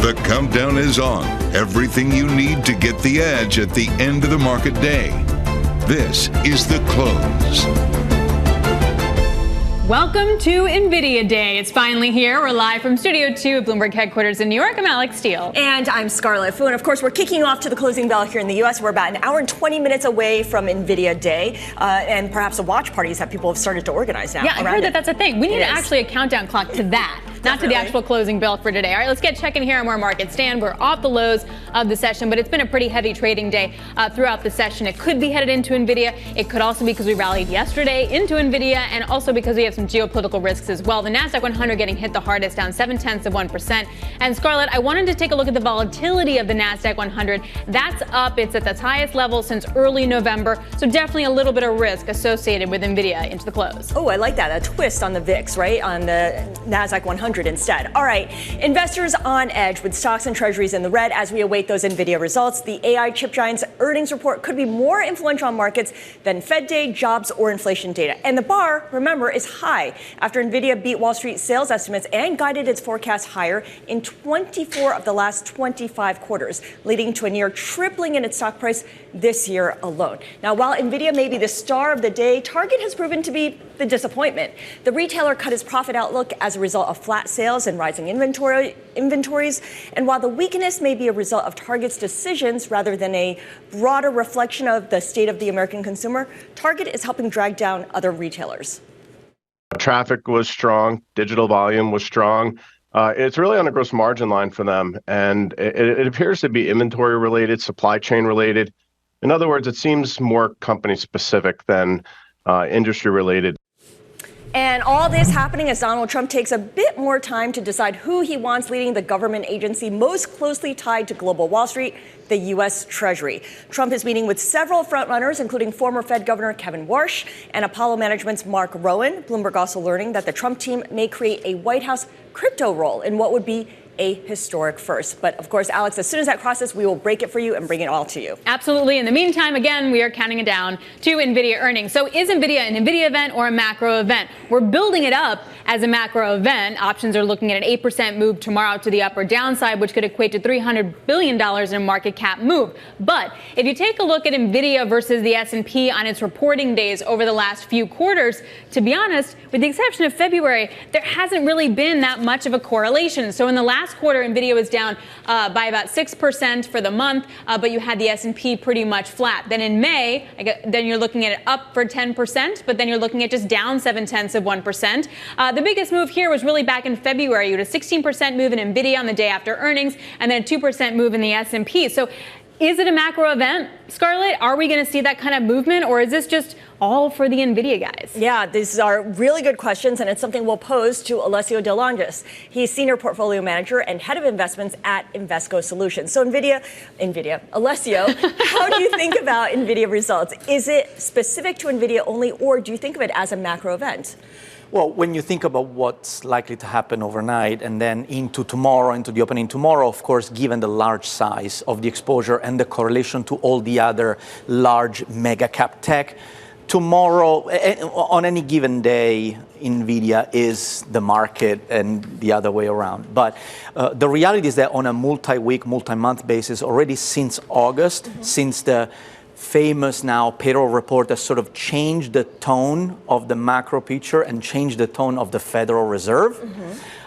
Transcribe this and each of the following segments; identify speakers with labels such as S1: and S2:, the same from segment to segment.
S1: The countdown is on. Everything you need to get the edge at the end of the market day. This is The Close.
S2: Welcome to Nvidia Day. It's finally here. We're live from Studio 2 at Bloomberg headquarters in New York. I'm Alex Steele.
S3: And I'm Scarlett Fu. And of course, we're kicking off to the closing bell here in the U.S. We're about an hour and 20 minutes away from Nvidia Day. And perhaps the watch parties that people have started to organize now.
S2: Yeah, I heard that that's a thing. We need actually a countdown clock to that. Not to the actual closing bell for today. All right, let's get checking here on where markets stand. We're off the lows of the session, but it's been a pretty heavy trading day throughout the session. It could be headed into Nvidia. It could also be because we rallied yesterday into Nvidia, and also because we have some geopolitical risks as well. The Nasdaq 100 getting hit the hardest, down 0.7%. And Scarlett, I wanted to take a look at the volatility of the Nasdaq 100. That's up. It's at its highest level since early November. So definitely a little bit of risk associated with Nvidia into the close.
S3: Oh, I like that. A twist on the VIX, right? On the Nasdaq 100 instead. All right. Investors on edge with stocks and treasuries in the red as we await those Nvidia results. The AI chip giant's earnings report could be more influential on markets than Fed day, jobs, or inflation data. And the bar, remember, is high after Nvidia beat Wall Street sales estimates and guided its forecast higher in 24 of the last 25 quarters, leading to a near tripling in its stock price this year alone. Now, while Nvidia may be the star of the day, Target has proven to be the disappointment. The retailer cut its profit outlook as a result of flat sales and rising inventories. And while the weakness may be a result of Target's decisions rather than a broader reflection of the state of the American consumer, Target is helping drag down other retailers.
S4: Traffic was strong. Digital volume was strong. It's really on a gross margin line for them. And it appears to be inventory related, supply chain related. In other words, it seems more company specific than industry related.
S3: And all this happening as Donald Trump takes a bit more time to decide who he wants leading the government agency most closely tied to global Wall Street, the U.S. Treasury. Trump is meeting with several frontrunners, including former Fed Governor Kevin Warsh and Apollo Management's Mark Rowan. Bloomberg also learning that the Trump team may create a White House crypto role in what would be a historic first. But of course, Alex, as soon as that crosses, we will break it for you and bring it all to you.
S2: Absolutely. In the meantime, again, we are counting it down to Nvidia earnings. So is Nvidia an Nvidia event or a macro event? We're building it up as a macro event. Options are looking at an 8% move tomorrow to the upper downside, which could equate to $300 billion in a market cap move. But if you take a look at Nvidia versus the S&P on its reporting days over the last few quarters, to be honest, with the exception of February, there hasn't really been that much of a correlation. So in the last quarter, Nvidia was down by about 6% for the month, but you had the S&P pretty much flat. Then in May, then you're looking at it up for 10%, but then you're looking at just down 0.7%. The biggest move here was really back in February. You had a 16% move in Nvidia on the day after earnings, and then a 2% move in the S&P. So is it a macro event, Scarlett? Are we going to see that kind of movement, or is this just all for the Nvidia guys?
S3: Yeah, these are really good questions, and it's something we'll pose to Alessio de Longis. He's Senior Portfolio Manager and Head of Investments at Invesco Solutions. So Alessio, how do you think about Nvidia results? Is it specific to Nvidia only, or do you think of it as a macro event?
S5: Well, when you think about what's likely to happen overnight and then into tomorrow, into the opening tomorrow, of course, given the large size of the exposure and the correlation to all the other large mega cap tech, tomorrow, on any given day, Nvidia is the market and the other way around. But the reality is that on a multi-week, multi-month basis, already since August, since the famous now payroll report has sort of changed the tone of the macro picture and changed the tone of the Federal Reserve,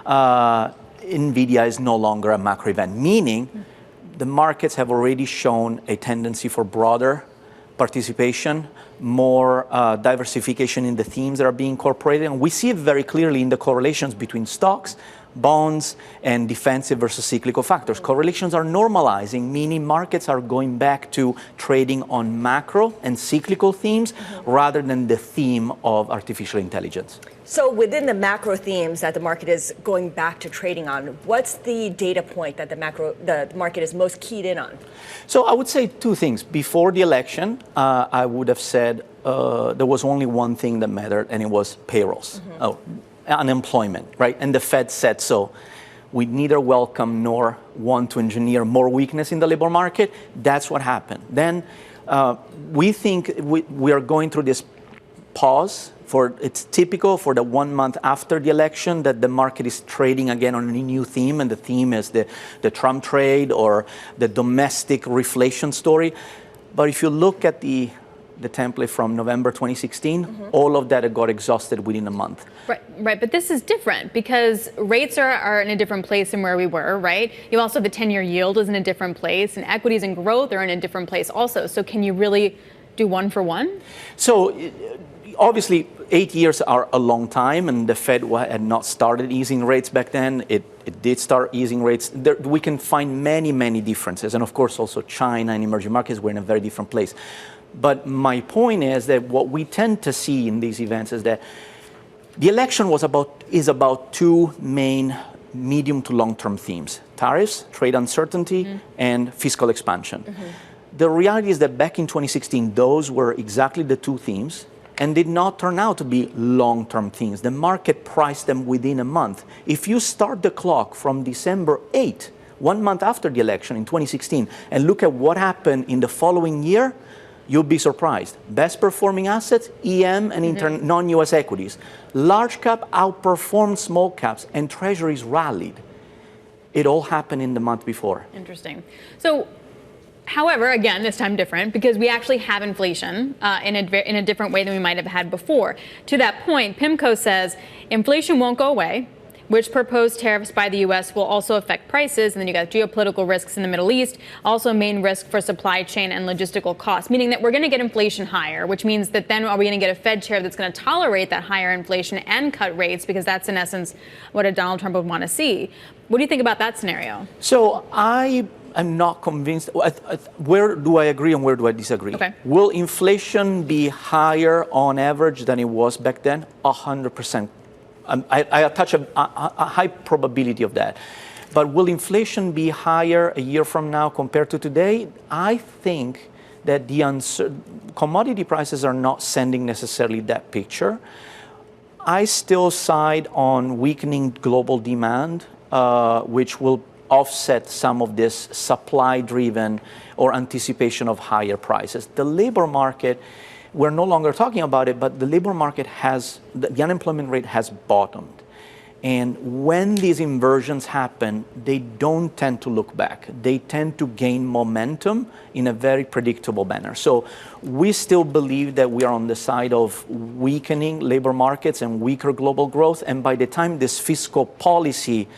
S5: Nvidia is no longer a macro event, meaning the markets have already shown a tendency for broader participation, more diversification in the themes that are being incorporated. And we see it very clearly in the correlations between stocks, bonds, and defensive versus cyclical factors. Correlations are normalizing, meaning markets are going back to trading on macro and cyclical themes rather than the theme of artificial intelligence.
S3: So within the macro themes that the market is going back to trading on, what's the data point that the market is most keyed in on?
S5: So I would say two things. Before the election, I would have said there was only one thing that mattered, and it was payrolls. Unemployment, right? And the Fed said so. We neither welcome nor want to engineer more weakness in the labor market. That's what happened. Then we think we are going through this pause It's typical for the 1 month after the election that the market is trading again on a new theme, and the theme is the Trump trade or the domestic reflation story. But if you look at the template from November 2016, all of that got exhausted within a month.
S2: Right. But this is different because rates are in a different place than where we were, right? You also have the 10-year yield is in a different place, and equities and growth are in a different place also. So can you really do one for one?
S5: So obviously, 8 years are a long time, and the Fed had not started easing rates back then. It did start easing rates. We can find many, many differences. And of course, also China and emerging markets were in a very different place. But my point is that what we tend to see in these events is that the election is about two main medium to long-term themes: tariffs, trade uncertainty, and fiscal expansion. The reality is that back in 2016, those were exactly the two themes and did not turn out to be long-term themes. The market priced them within a month. If you start the clock from December 8, 1 month after the election in 2016, and look at what happened in the following year, you'll be surprised. Best performing assets, EM and non-US equities. Large cap outperformed small caps, and treasuries rallied. It all happened in the month before.
S2: Interesting. So, however, again, this time different because we actually have inflation in a different way than we might have had before. To that point, PIMCO says inflation won't go away, which proposed tariffs by the U.S. will also affect prices. And then you got geopolitical risks in the Middle East, also a main risk for supply chain and logistical costs, meaning that we're going to get inflation higher, which means that then are we going to get a Fed chair that's going to tolerate that higher inflation and cut rates, because that's in essence what a Donald Trump would want to see. What do you think about that scenario?
S5: So I'm not convinced. Where do I agree and where do I disagree?
S2: Okay.
S5: Will inflation be higher on average than it was back then? 100%. I attach a high probability of that. But will inflation be higher a year from now compared to today? I think that the commodity prices are not sending necessarily that picture. I still side on weakening global demand, which will offset some of this supply-driven or anticipation of higher prices. The labor market, we're no longer talking about it, but the labor market the unemployment rate has bottomed. And when these inversions happen, they don't tend to look back. They tend to gain momentum in a very predictable manner. So we still believe that we are on the side of weakening labor markets and weaker global growth. And by the time this fiscal policy,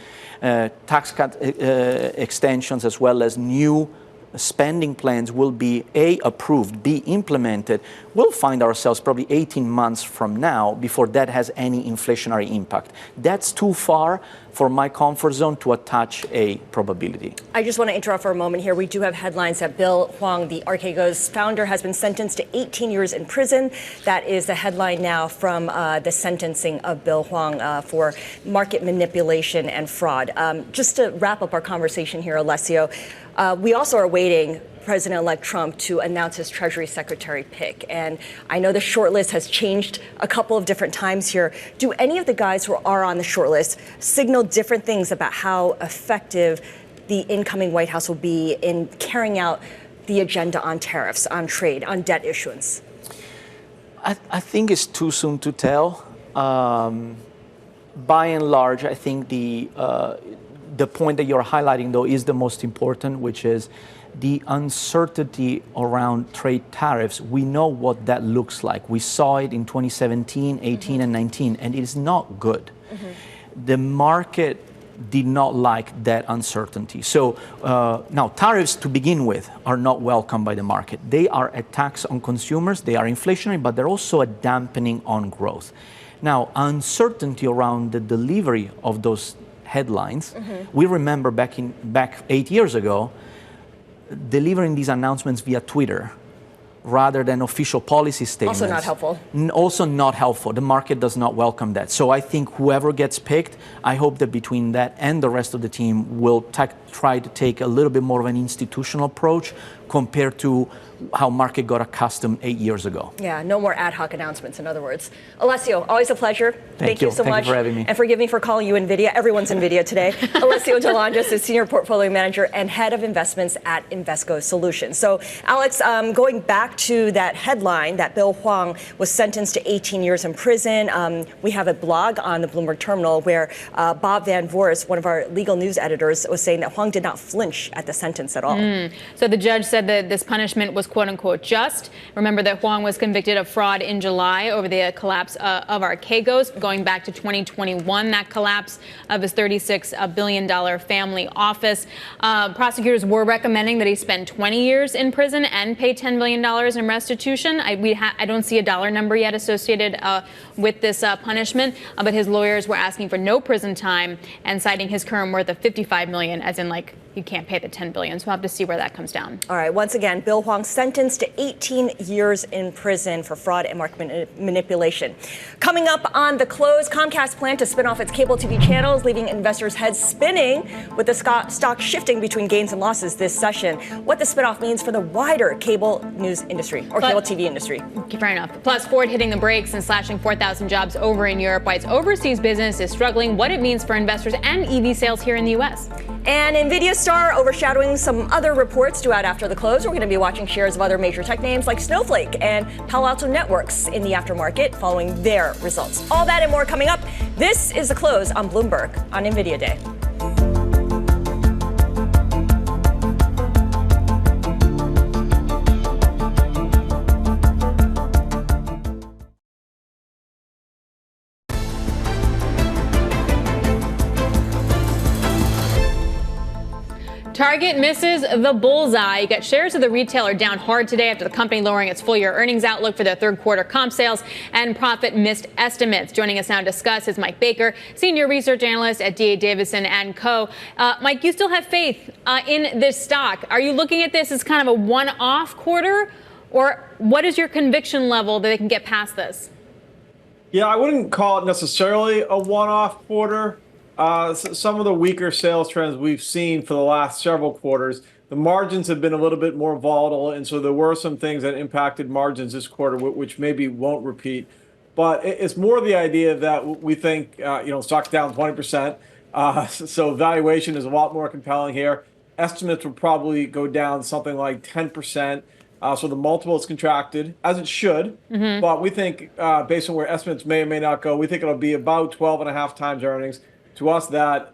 S5: tax cut extensions, as well as new spending plans will be approved, be implemented, we'll find ourselves probably 18 months from now before that has any inflationary impact. That's too far for my comfort zone to attach a probability.
S3: I just want to interrupt for a moment here. We do have headlines that Bill Huang, the Archegos founder, has been sentenced to 18 years in prison. That is the headline now from the sentencing of Bill Huang for market manipulation and fraud. Just to wrap up our conversation here, Alessio, we also are waiting President-elect Trump to announce his Treasury Secretary pick. And I know the shortlist has changed a couple of different times here. Do any of the guys who are on the shortlist signal different things about how effective the incoming White House will be in carrying out the agenda on tariffs, on trade, on debt issuance?
S5: I think it's too soon to tell. By and large, I think the point that you're highlighting, though, is the most important, which is the uncertainty around trade tariffs. We know what that looks like. We saw it in 2017, 18, and 19, and it is not good. The market did not like that uncertainty. So now tariffs to begin with are not welcome by the market. They are a tax on consumers, they are inflationary, but they're also a dampening on growth. Now, uncertainty around the delivery of those headlines, we remember back 8 years ago, delivering these announcements via Twitter rather than official policy statements.
S3: Also not helpful.
S5: Also not helpful. The market does not welcome that. So I think whoever gets picked, I hope that between that and the rest of the team will try to take a little bit more of an institutional approach compared to how market got accustomed 8 years ago.
S3: Yeah, no more ad hoc announcements, in other words. Alessio, always a pleasure. Thank you so much.
S5: Thank you for having me.
S3: And forgive me for calling you Nvidia. Everyone's Nvidia today. Alessio Longis is Senior Portfolio Manager and Head of Investments at Invesco Solutions. So, Alex, going back to that headline that Bill Hwang was sentenced to 18 years in prison, we have a blog on the Bloomberg terminal where Bob Van Voorst, one of our legal news editors, was saying that Hwang did not flinch at the sentence at all.
S2: So the judge said that this punishment was quote unquote just. Remember that Hwang was convicted of fraud in July over the collapse of Archegos, going back to 2021, that collapse of his $36 billion family office. Prosecutors were recommending that he spend 20 years in prison and pay $10 billion in restitution. I don't see a dollar number yet associated with this punishment, but his lawyers were asking for no prison time and citing his current worth of $55 million, as in like you can't pay the $10 billion. So we'll have to see where that comes down. All
S3: right. Once again, Bill Hwang sentenced to 18 years in prison for fraud and market manipulation. Coming up on the close, Comcast planned to spin off its cable TV channels, leaving investors' heads spinning with the stock shifting between gains and losses this session. What the spinoff means for the wider cable news industry or cable TV industry.
S2: Fair enough. Plus, Ford hitting the brakes and slashing 4,000 jobs over in Europe, while its overseas business is struggling, what it means for investors and EV sales here in the U.S.
S3: And Nvidia star overshadowing some other reports due out after the close. We're going to be watching shares of other major tech names like Snowflake and Palo Alto Networks in the aftermarket following their results. All that and more coming up. This is The Close on Bloomberg on Nvidia Day.
S2: Target misses the bullseye. You got shares of the retailer down hard today after the company lowering its full-year earnings outlook for their third quarter comp sales and profit missed estimates. Joining us now to discuss is Mike Baker, Senior Research Analyst at D.A. Davidson & Co. Mike, you still have faith in this stock. Are you looking at this as kind of a one-off quarter, or what is your conviction level that they can get past this?
S6: Yeah, I wouldn't call it necessarily a one-off quarter. Some of the weaker sales trends we've seen for the last several quarters, the margins have been a little bit more volatile, and so there were some things that impacted margins this quarter, which maybe won't repeat. But it's more the idea that we think, stock's down 20%, so valuation is a lot more compelling here. Estimates will probably go down something like 10%. So the multiple is contracted, as it should. But we think, based on where estimates may or may not go, we think it'll be about 12.5 times earnings. To us, that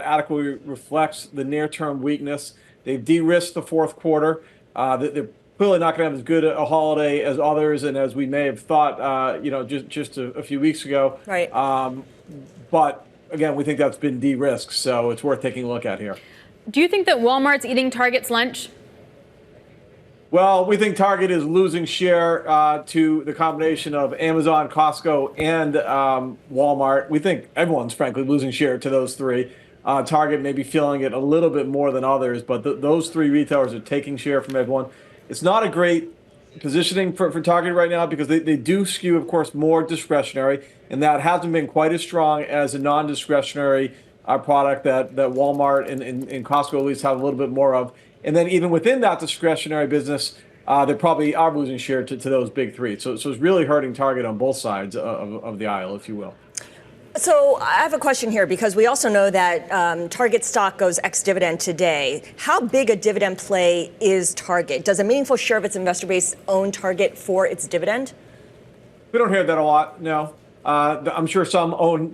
S6: adequately reflects the near-term weakness. They've de-risked the fourth quarter. They're clearly not going to have as good a holiday as others and as we may have thought, just a few weeks ago.
S3: Right.
S6: But again, we think that's been de-risked, so it's worth taking a look at here.
S2: Do you think that Walmart's eating Target's lunch?
S6: Well, we think Target is losing share to the combination of Amazon, Costco, and Walmart. We think everyone's, frankly, losing share to those three. Target may be feeling it a little bit more than others, but those three retailers are taking share from everyone. It's not a great positioning for Target right now because they do skew, of course, more discretionary, and that hasn't been quite as strong as a non-discretionary product that Walmart and Costco at least have a little bit more of. And then even within that discretionary business, they probably are losing share to those big three. So it's really hurting Target on both sides of the aisle, if you will.
S3: So I have a question here because we also know that Target stock goes ex-dividend today. How big a dividend play is Target? Does a meaningful share of its investor base own Target for its dividend?
S6: We don't hear that a lot, no. I'm sure some own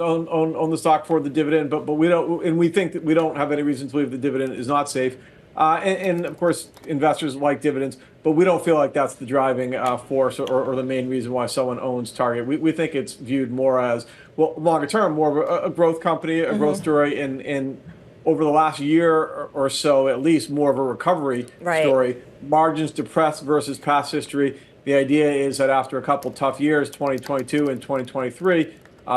S6: the stock for the dividend, but we don't, and we think that we don't have any reason to believe the dividend is not safe. And of course, investors like dividends, but we don't feel like that's the driving force or the main reason why someone owns Target. We think it's viewed more as, well, longer term, more of a growth company, a growth story, and over the last year or so, at least, more of a recovery story. Margins depressed versus past history. The idea is that after a couple tough years, 2022 and 2023,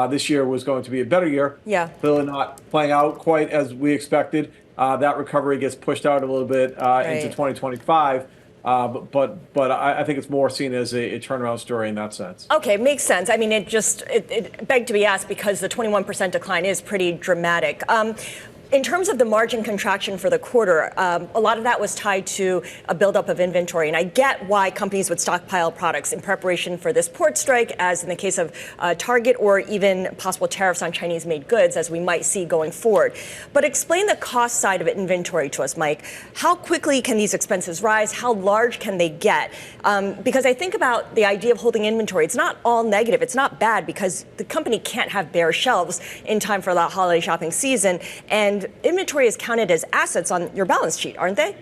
S6: this year was going to be a better year.
S3: Yeah.
S6: Clearly not playing out quite as we expected. That recovery gets pushed out a little bit into 2025. But I think it's more seen as a turnaround story in that sense.
S3: Okay, makes sense. I mean, it begged to be asked because the 21% decline is pretty dramatic. in terms of the margin contraction for the quarter, a lot of that was tied to a buildup of inventory. And I get why companies would stockpile products in preparation for this port strike, as in the case of Target, or even possible tariffs on Chinese-made goods, as we might see going forward. But explain the cost side of inventory to us, Mike. How quickly can these expenses rise? How large can they get? Because I think about the idea of holding inventory. It's not all negative. It's not bad, because the company can't have bare shelves in time for that holiday shopping season. And inventory is counted as assets on your balance sheet, aren't they?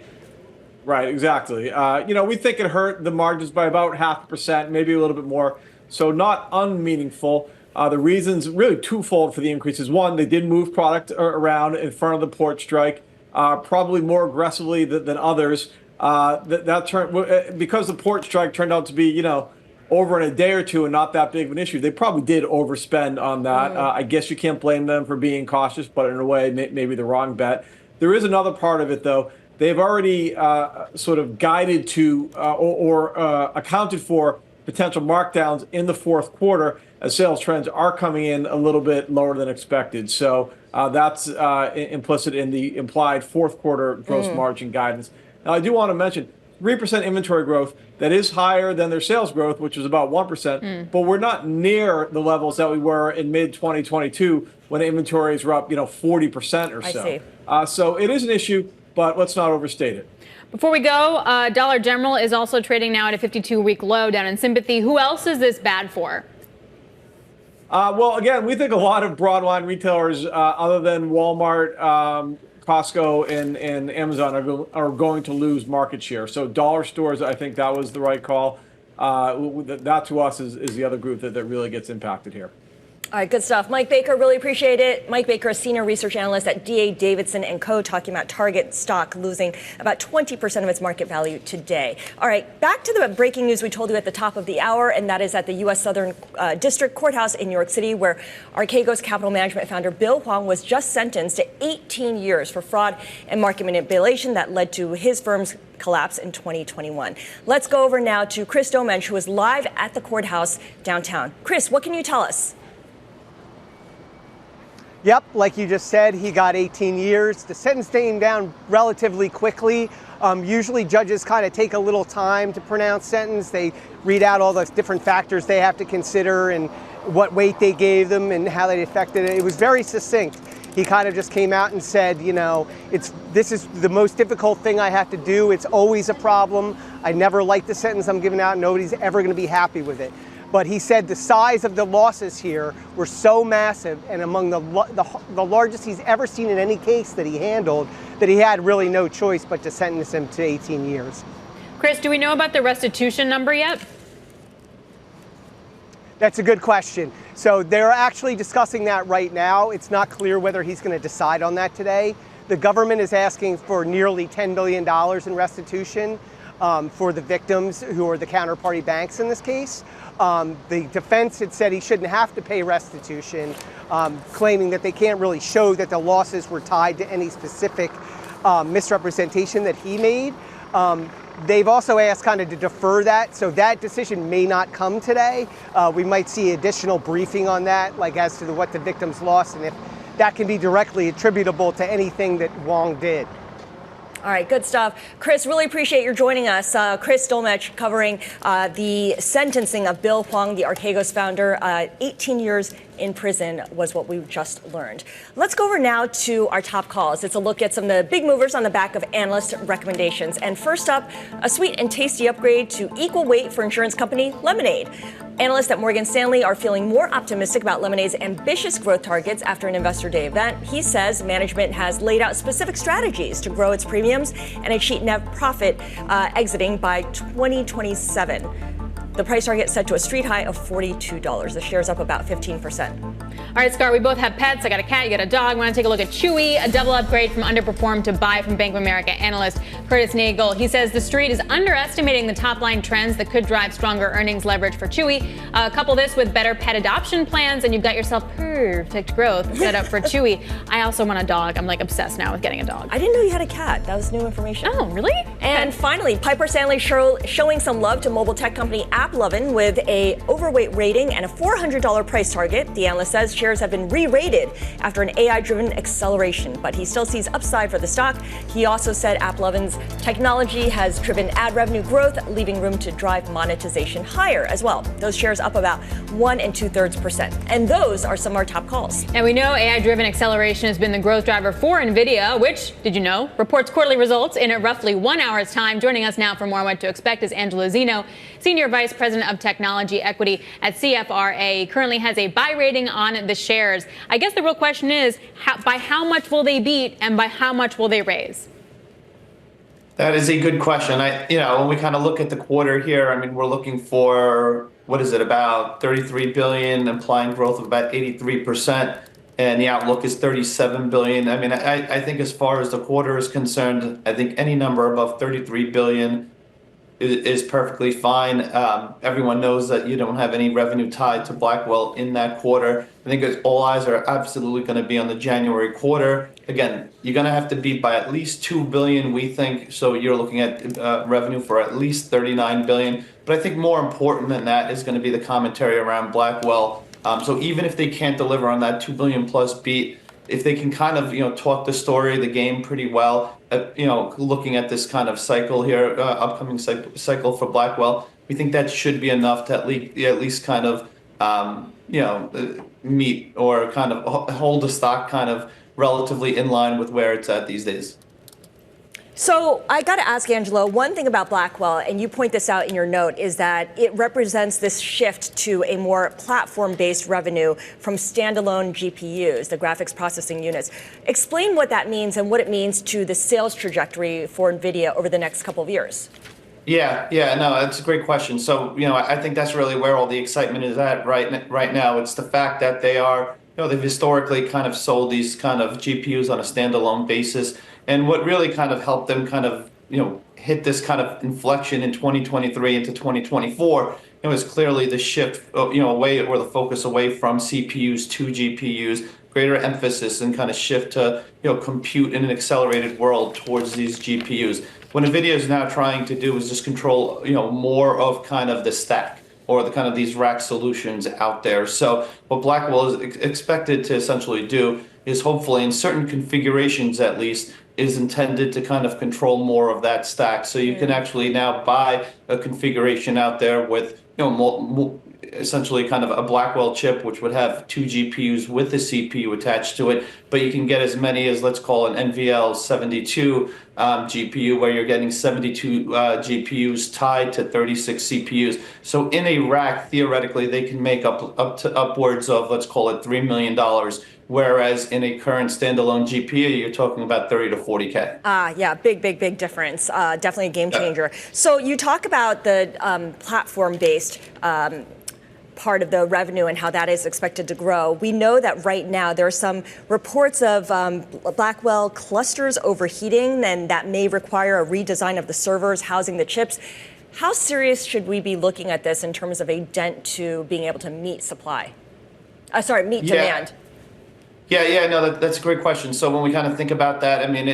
S6: Right, exactly. We think it hurt the margins by about 0.5%, maybe a little bit more. So not unmeaningful. The reasons really twofold for the increases. One, they did move product around in front of the port strike, probably more aggressively than others. Because the port strike turned out to be, over in a day or two and not that big of an issue, they probably did overspend on that. I guess you can't blame them for being cautious, but in a way, maybe the wrong bet. There is another part of it, though. They've already sort of guided to or accounted for potential markdowns in the fourth quarter, as sales trends are coming in a little bit lower than expected. So that's implicit in the implied fourth quarter gross margin guidance. Now, I do want to mention 3% inventory growth. That is higher than their sales growth, which was about 1%. But we're not near the levels that we were in mid-2022 when inventories were up, 40% or so.
S3: I see.
S6: So it is an issue, but let's not overstate it.
S2: Before we go, Dollar General is also trading now at a 52-week low, down in sympathy. Who else is this bad for?
S6: Well, again, we think a lot of broadline retailers, other than Walmart, Costco, and Amazon, are going to lose market share. So dollar stores, I think that was the right call. That to us is the other group that really gets impacted here.
S3: All right, good stuff. Mike Baker, really appreciate it. Mike Baker, a senior research analyst at D.A. Davidson & Co., talking about Target stock losing about 20% of its market value today. All right, back to the breaking news we told you at the top of the hour, and that is at the U.S. Southern District Courthouse in New York City, where Archegos Capital Management founder Bill Hwang was just sentenced to 18 years for fraud and market manipulation that led to his firm's collapse in 2021. Let's go over now to Chris Dolmetsch, who is live at the courthouse downtown. Chris, what can you tell us?
S7: Yep, like you just said, he got 18 years. The sentence came down relatively quickly. Usually judges kind of take a little time to pronounce sentence. They read out all the different factors they have to consider and what weight they gave them and how they affected it. It was very succinct. He kind of just came out and said, this is the most difficult thing I have to do. It's always a problem. I never like the sentence I'm giving out. Nobody's ever going to be happy with it. But he said the size of the losses here were so massive and among the largest he's ever seen in any case that he handled, that he had really no choice but to sentence him to 18 years.
S2: Chris, do we know about the restitution number yet?
S7: That's a good question. So they're actually discussing that right now. It's not clear whether he's going to decide on that today. The government is asking for nearly $10 billion in restitution for the victims who are the counterparty banks in this case. The defense had said he shouldn't have to pay restitution, claiming that they can't really show that the losses were tied to any specific misrepresentation that he made. They've also asked kind of to defer that, so that decision may not come today. We might see additional briefing on that, like as to what the victims lost and if that can be directly attributable to anything that Hwang did.
S3: All right, good stuff. Chris, really appreciate your joining us. Chris Dolmetsch covering the sentencing of Bill Hwang, the Archegos founder. 18 years in prison was what we just learned. Let's go over now to our top calls. It's a look at some of the big movers on the back of analyst recommendations. And first up, a sweet and tasty upgrade to equal weight for insurance company Lemonade. Analysts at Morgan Stanley are feeling more optimistic about Lemonade's ambitious growth targets after an Investor Day event. He says management has laid out specific strategies to grow its premiums and achieve net profit exiting by 2027. The price target set to a street high of $42. The share's up about 15%.
S2: All right, Scar, we both have pets. I got a cat, you got a dog. We want to take a look at Chewy, a double upgrade from underperform to buy from Bank of America analyst Curtis Nagel. He says the street is underestimating the top line trends that could drive stronger earnings leverage for Chewy. Couple this with better pet adoption plans, and you've got yourself perfect growth set up for Chewy. I also want a dog. I'm like obsessed now with getting a dog.
S3: I didn't know you had a cat. That was new information.
S2: Oh, really?
S3: And finally, Piper Sandler showing some love to mobile tech company AppLovin with a overweight rating and a $400 price target. The analyst says shares have been re-rated after an AI-driven acceleration, but he still sees upside for the stock. He also said AppLovin's technology has driven ad revenue growth, leaving room to drive monetization higher as well. Those shares up about 1 2/3%. And those are some of our top calls.
S2: And we know AI-driven acceleration has been the growth driver for Nvidia, which, did you know, reports quarterly results in roughly 1 hour's time. Joining us now for more on what to expect is Angelo Zino, Senior Vice President of Technology Equity at CFRA. He currently has a buy rating on the shares. I guess the real question is, by how much will they beat and by how much will they raise?
S8: That is a good question. When we kind of look at the quarter here, I mean, we're looking for, what is it, about 33 billion, implying growth of about 83%, and the outlook is 37 billion. I mean, I think as far as the quarter is concerned, I think any number above 33 billion is perfectly fine. Everyone knows that you don't have any revenue tied to Blackwell in that quarter. I think all eyes are absolutely going to be on the January quarter. Again, you're going to have to beat by at least 2 billion, we think. So you're looking at revenue for at least 39 billion. But I think more important than that is going to be the commentary around Blackwell. So even if they can't deliver on that 2 billion plus beat, if they can kind of, talk the story, the game pretty well, looking at this kind of cycle here, upcoming cycle for Blackwell, we think that should be enough to at least kind of, meet or kind of hold the stock kind of relatively in line with where it's at these days.
S3: So I got to ask, Angelo, one thing about Blackwell, and you point this out in your note, is that it represents this shift to a more platform-based revenue from standalone GPUs, the graphics processing units. Explain what that means and what it means to the sales trajectory for Nvidia over the next couple of years.
S8: Yeah, no, that's a great question. So, I think that's really where all the excitement is at right now. It's the fact that they are, they've historically kind of sold these kind of GPUs on a standalone basis. And what really kind of helped them kind of, hit this kind of inflection in 2023 into 2024, it was clearly the shift, away, or the focus away from CPUs to GPUs, greater emphasis and kind of shift to, compute in an accelerated world towards these GPUs. What Nvidia is now trying to do is just control, more of kind of the stack, or the kind of these rack solutions out there. So what Blackwell is expected to essentially do is, hopefully in certain configurations at least, is intended to kind of control more of that stack. So you can actually now buy a configuration out there with, essentially kind of a Blackwell chip, which would have 2 GPUs with a CPU attached to it. But you can get as many as, let's call an NVL 72 GPU, where you're getting 72 GPUs tied to 36 CPUs. So in a rack, theoretically, they can make up to upwards of, let's call it $3 million. Whereas in a current standalone GPU, you're talking about 30 to 40K.
S3: Yeah, big difference. Definitely a game changer. So you talk about the platform-based part of the revenue and how that is expected to grow. We know that right now there are some reports of Blackwell clusters overheating, and that may require a redesign of the servers housing the chips. How serious should we be looking at this in terms of a dent to being able to meet supply? Meet demand.
S8: Yeah, no, that's a great question. So when we kind of think about that, I mean,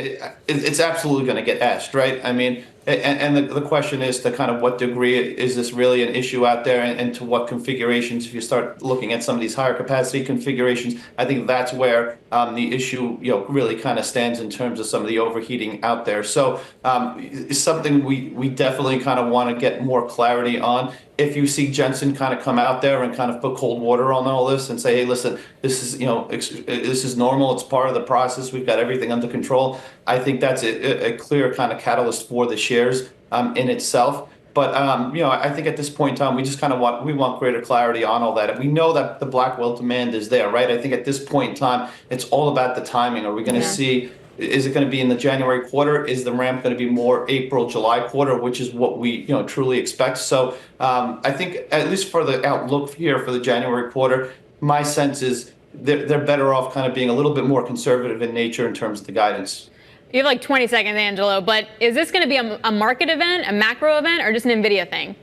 S8: it's absolutely going to get asked, right? I mean, and the question is to kind of what degree is this really an issue out there, and to what configurations. If you start looking at some of these higher capacity configurations, I think that's where the issue, really kind of stands in terms of some of the overheating out there. So it's something we definitely kind of want to get more clarity on. If you see Jensen kind of come out there and kind of put cold water on all this and say, hey, listen, this is, this is normal. It's part of the process. We've got everything under control. I think that's a clear kind of catalyst for the shares in itself. But, I think at this point in time, we just kind of want greater clarity on all that. And we know that the Blackwell demand is there, right? I think at this point in time, it's all about the timing. Are we going to see, is it going to be in the January quarter? Is the ramp going to be more April, July quarter, which is what we, truly expect? So I think at least for the outlook here for the January quarter, my sense is they're better off kind of being a little bit more conservative in nature in terms of the guidance.
S2: You have like 20 seconds, Angelo, but is this going to be a market event, a macro event, or just an Nvidia thing?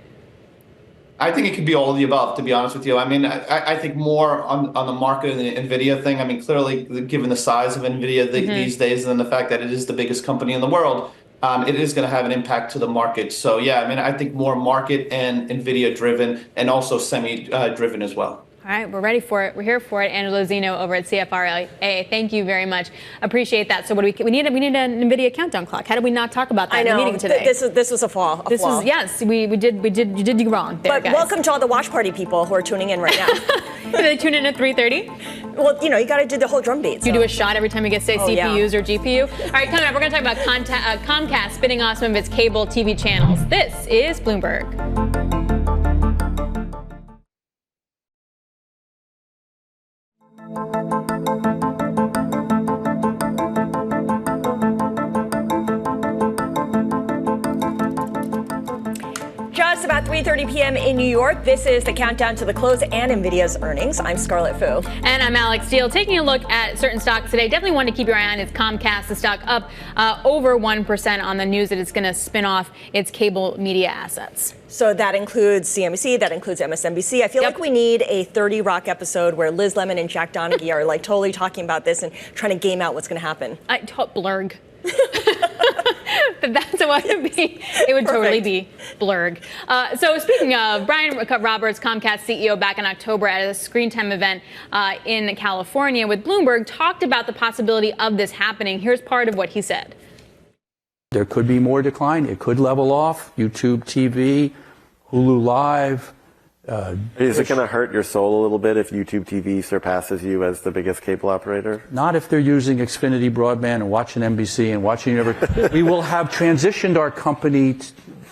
S8: I think it could be all of the above, to be honest with you. I mean, I think more on the market and the Nvidia thing. I mean, clearly, given the size of Nvidia these days and the fact that it is the biggest company in the world, it is going to have an impact to the market. So, yeah, I mean, I think more market and Nvidia driven, and also semi driven as well.
S3: All
S2: All right, we're ready for it. We're here for it. Angelo Zino over at CFRA. Thank you very much. Appreciate that. So what do we need an Nvidia countdown clock. How did we not talk about that in the meeting today?
S3: This was a flaw.
S2: Yes, you did wrong there,
S3: but
S2: guys.
S3: Welcome to all the watch party people who are tuning in right now.
S2: Do they tune in at 3:30?
S3: Well, you got to do the whole drum beat.
S2: You do a shot every time you get say CPUs or GPU. All right, coming up, we're going to talk about Comcast spinning off some of its cable TV channels. This is Bloomberg.
S3: Just about 3:30 p.m. in New York. This is the countdown to the close and Nvidia's earnings. I'm Scarlett Fu.
S2: And I'm Alex Steele. Taking a look at certain stocks today. Definitely one to keep your eye on is Comcast. The stock up over 1% on the news that it's going to spin off its cable media assets.
S3: So that includes CNBC, that includes MSNBC. I feel like we need a 30 Rock episode where Liz Lemon and Jack Donaghy are like totally talking about this and trying to game out what's going to happen.
S2: Blurg. That's what it would be. It would totally be Blurg. So speaking of, Brian Roberts, Comcast CEO, back in October at a screen time event in California with Bloomberg, talked about the possibility of this happening. Here's part of what he said.
S9: There could be more decline. It could level off. YouTube TV, Hulu Live.
S10: Is it going to hurt your soul a little bit if YouTube TV surpasses you as the biggest cable operator?
S9: Not if they're using Xfinity broadband and watching NBC and watching We will have transitioned our company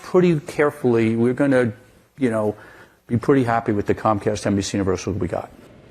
S9: pretty carefully. We're going to, be pretty happy with the Comcast NBC Universal we got.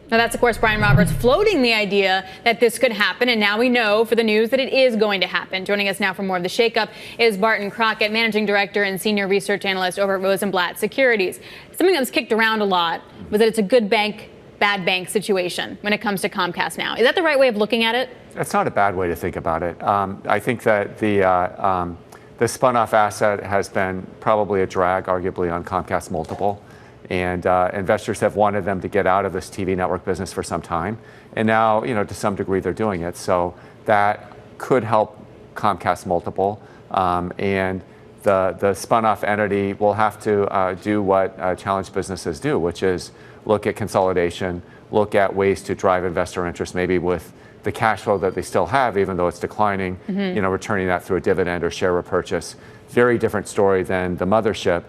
S2: Now, that's, of course, Brian Roberts floating the idea that this could happen. And now we know for the news that it is going to happen. Joining us now for more of the shakeup is Barton Crockett, managing director and senior research analyst over at Rosenblatt Securities. Something that was kicked around a lot was that it's a good bank, bad bank situation when it comes to Comcast now. Is that the right way of looking at it?
S11: That's not a bad way to think about it. I think that the spun-off asset has been probably a drag, arguably, on Comcast multiple. And investors have wanted them to get out of this TV network business for some time. And now, to some degree, they're doing it. So that could help Comcast multiple. And the spun-off entity will have to do what challenged businesses do, which is look at consolidation, look at ways to drive investor interest, maybe with the cash flow that they still have, even though it's declining, returning that through a dividend or share repurchase. Very different story than the mothership.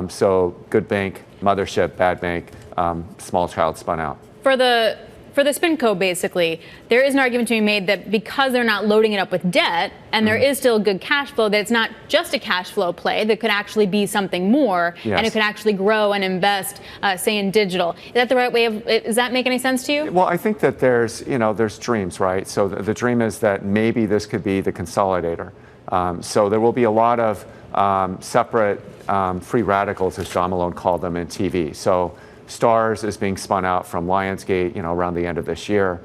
S11: So good bank, mothership, bad bank, small child spun out.
S2: For the SpinCo, basically, there is an argument to be made that because they're not loading it up with debt and there is still good cash flow, that it's not just a cash flow play, that could actually be something more, and it could actually grow and invest, say, in digital. Is that the right way of, does that make any sense to you?
S11: Well, I think that there's dreams, right? So the dream is that maybe this could be the consolidator. So there will be a lot of separate free radicals, as John Malone called them, in TV. So Starz is being spun out from Lionsgate, around the end of this year.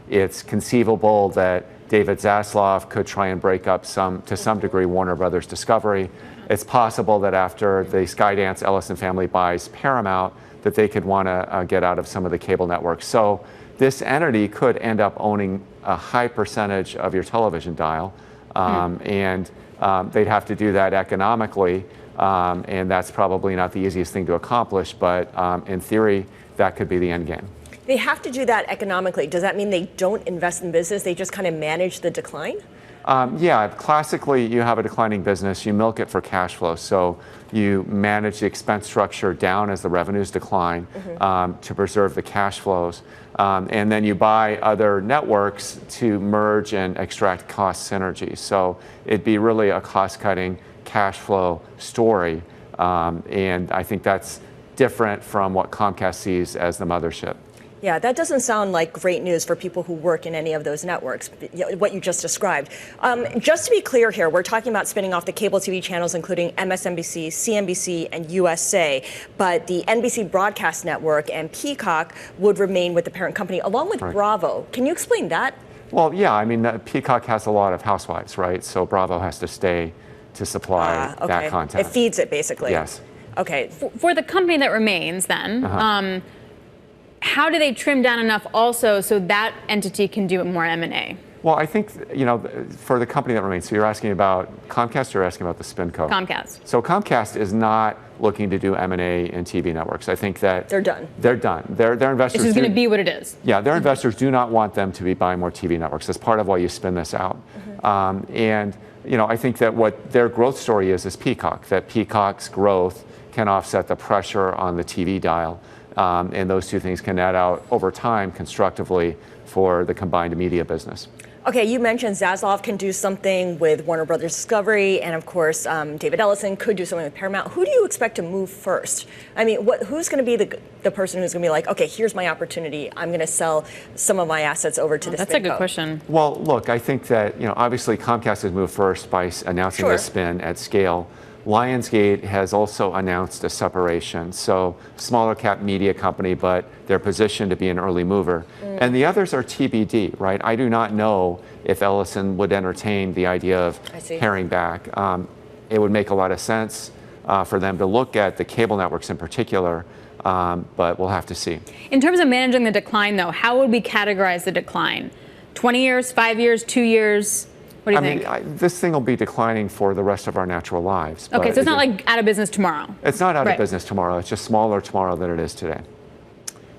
S11: It's conceivable that David Zaslav could try and break up to some degree, Warner Brothers Discovery. It's possible that after the Skydance Ellison family buys Paramount, that they could want to get out of some of the cable networks. So this entity could end up owning a high percentage of your television dial, and they'd have to do that economically. And that's probably not the easiest thing to accomplish, but in theory, that could be the end game.
S3: They have to do that economically. Does that mean they don't invest in business? They just kind of manage the decline?
S11: Yeah, classically, you have a declining business, you milk it for cash flow. So you manage the expense structure down as the revenues decline to preserve the cash flows. And then you buy other networks to merge and extract cost synergies. So it'd be really a cost-cutting cash flow story. And I think that's different from what Comcast sees as the mothership.
S3: Yeah, that doesn't sound like great news for people who work in any of those networks, what you just described. Just to be clear here, we're talking about spinning off the cable TV channels, including MSNBC, CNBC, and USA. But the NBC broadcast network and Peacock would remain with the parent company, along with Bravo. Can you explain that?
S11: Well, yeah, I mean, Peacock has a lot of housewives, right? So Bravo has to stay to supply that content.
S3: It feeds it, basically.
S11: Yes.
S3: Okay.
S2: For the company that remains, then, how do they trim down enough also so that entity can do more M&A?
S11: Well, I think, for the company that remains, so you're asking about Comcast or you're asking about the SpinCo?
S2: Comcast.
S11: So Comcast is not looking to do M&A in TV networks. I think that
S3: they're done.
S11: Their investors.
S2: It's just going to be what it is.
S11: Yeah, their investors do not want them to be buying more TV networks. That's part of why you spin this out. And I think that what their growth story is Peacock. That Peacock's growth can offset the pressure on the TV dial, and those two things can net out over time constructively for the combined media business.
S3: Okay, you mentioned Zaslav can do something with Warner Brothers Discovery, and of course, David Ellison could do something with Paramount. Who do you expect to move first? I mean, who's going to be the person who's going to be like, okay, here's my opportunity. I'm going to sell some of my assets over to this.
S2: That's a good question.
S11: Well, look, I think that obviously Comcast has moved first by announcing the spin at scale. Lionsgate has also announced a separation, so smaller cap media company, but they're positioned to be an early mover. And the others are TBD, right? I do not know if Ellison would entertain the idea of paring back. It would make a lot of sense for them to look at the cable networks in particular, but we'll have to see.
S2: In terms of managing the decline, though, how would we categorize the decline? 20 years, 5 years, 2 years? What do you think?
S11: This thing will be declining for the rest of our natural lives.
S2: Okay, so it's not like out of business tomorrow.
S11: It's not out of business tomorrow. It's just smaller tomorrow than it is today.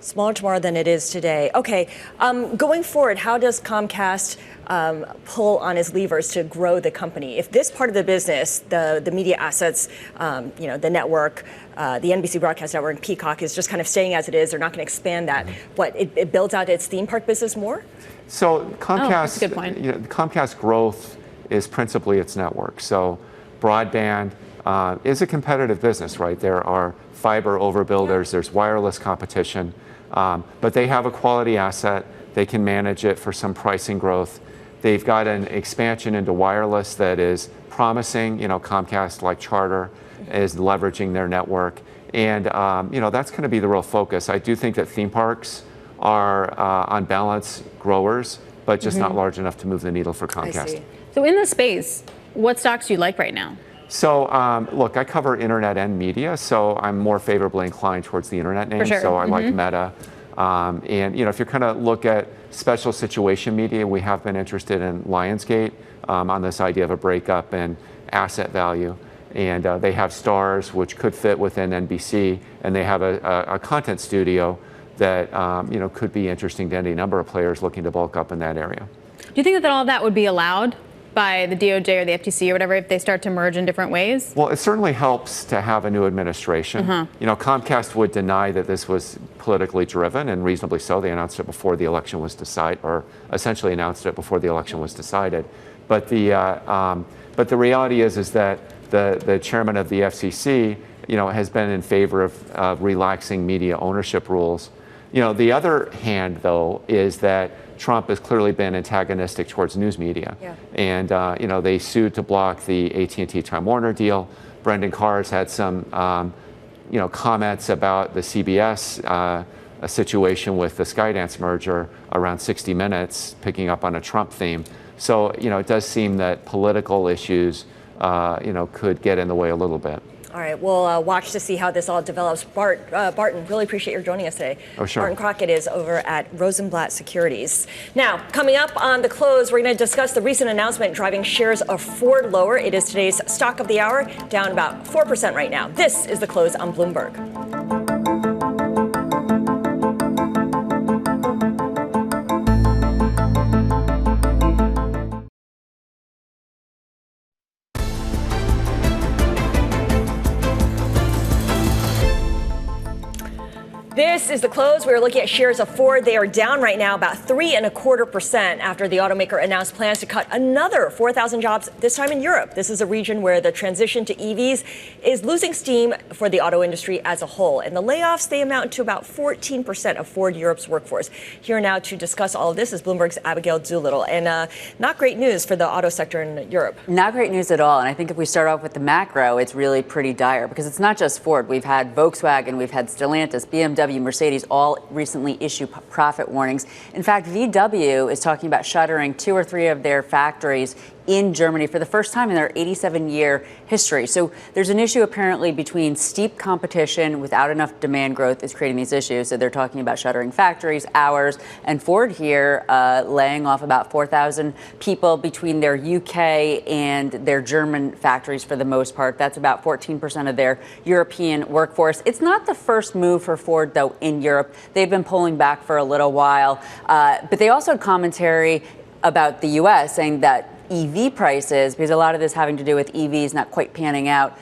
S3: Smaller tomorrow than it is today. Okay, going forward, how does Comcast pull on his levers to grow the company? If this part of the business, the media assets, the network, the NBC broadcast network, and Peacock is just kind of staying as it is, they're not going to expand that. What, it builds out its theme park business more?
S11: So Comcast,
S2: that's a good point.
S11: Comcast growth is principally its network. So broadband is a competitive business, right? There are fiber overbuilders, there's wireless competition, but they have a quality asset. They can manage it for some pricing growth. They've got an expansion into wireless that is promising. Comcast, like Charter, is leveraging their network. And, that's going to be the real focus. I do think that theme parks are, on balance, growers, but just not large enough to move the needle for Comcast.
S3: I see.
S2: So in this space, what stocks do you like right now?
S11: So, look, I cover internet and media, so I'm more favorably inclined towards the internet names.
S2: Sure.
S11: So I like Meta. And, if you're kind of look at special situation media, we have been interested in Lionsgate on this idea of a breakup in asset value. And they have Stars, which could fit within NBC, and they have a content studio that could be interesting to any number of players looking to bulk up in that area.
S2: Do you think that all of that would be allowed by the DOJ or the FTC or whatever if they start to merge in different ways?
S11: Well, it certainly helps to have a new administration. Comcast would deny that this was politically driven, and reasonably so. They announced it before the election was decided, or essentially announced it before the election was decided. But the reality is that the chairman of the FCC, has been in favor of relaxing media ownership rules. The other hand, though, is that Trump has clearly been antagonistic towards news media. And, they sued to block the AT&T Time Warner deal. Brendan Carr's had some, comments about the CBS a situation with the Skydance merger around 60 Minutes, picking up on a Trump theme. So, it does seem that political issues, could get in the way a little bit.
S3: All right, we'll watch to see how this all develops. Barton, really appreciate your joining us today.
S11: Oh, sure.
S3: Barton Crockett is over at Rosenblatt Securities. Now, coming up on the close, we're going to discuss the recent announcement driving shares of Ford lower. It is today's stock of the hour, down about 4% right now. This is the close on Bloomberg. This is the close. We're looking at shares of Ford. They are down right now about 3.25% after the automaker announced plans to cut another 4,000 jobs, this time in Europe. This is a region where the transition to EVs is losing steam for the auto industry as a whole. And the layoffs, they amount to about 14% of Ford Europe's workforce. Here now to discuss all of this is Bloomberg's Abigail Doolittle. And not great news for the auto sector in Europe.
S12: Not great news at all. And I think if we start off with the macro, it's really pretty dire because it's not just Ford. We've had Volkswagen, we've had Stellantis, BMW, Mercedes all recently issue profit warnings. In fact, VW is talking about shuttering 2 or 3 of their factories in Germany for the first time in their 87-year history. So there's an issue apparently between steep competition without enough demand growth is creating these issues. So they're talking about shuttering factories, hours, and Ford here laying off about 4,000 people between their UK and their German factories for the most part. That's about 14% of their European workforce. It's not the first move for Ford, though, in Europe. They've been pulling back for a little while. But they also had commentary about the U.S. saying that EV prices, because a lot of this having to do with EVs not quite panning out,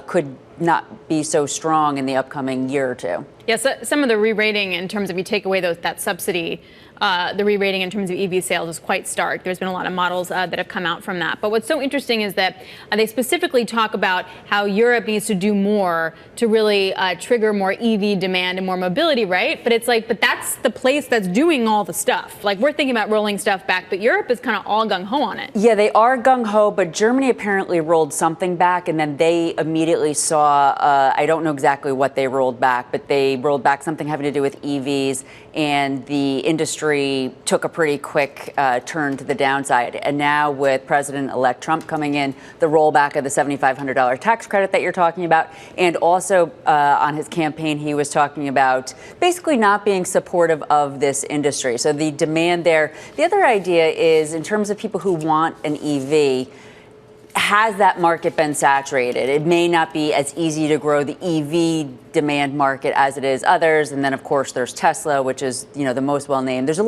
S12: could not be so strong in the upcoming year or two.
S2: Yes, some of the re-rating in terms of you take away that subsidy, the re-rating in terms of EV sales is quite stark. There's been a lot of models that have come out from that. But what's so interesting is that they specifically talk about how Europe needs to do more to really trigger more EV demand and more mobility, right? But it's like, but that's the place that's doing all the stuff. Like, we're thinking about rolling stuff back, but Europe is kind of all gung-ho on it.
S12: Yeah, they are gung-ho, but Germany apparently rolled something back, and then they immediately saw, I don't know exactly what they rolled back, but they rolled back something having to do with EVs, and the industry took a pretty quick turn to the downside. And now with President-elect Trump coming in, the rollback of the $7,500 tax credit that you're talking about, and also on his campaign, he was talking about basically not being supportive of this industry. So the demand there. The other idea is, in terms of people who want an EV, has that market been saturated? It may not be as easy to grow the EV demand market as it is others. And then, of course, there's Tesla, which is, the most well-named. There's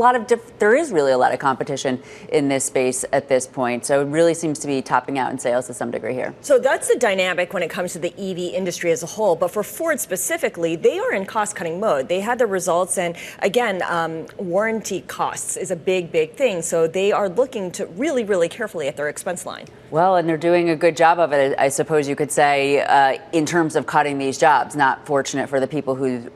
S12: there is really a lot of competition in this space at this point. So it really seems to be topping out in sales to some degree here.
S3: So that's the dynamic when it comes to the EV industry as a whole. But for Ford specifically, they are in cost-cutting mode. They had the results. And again, warranty costs is a big, big thing. So they are looking to really, really carefully at their expense line.
S12: Well, and they're doing a good job of it, I suppose you could say, in terms of cutting these jobs. Not fortunate for the people who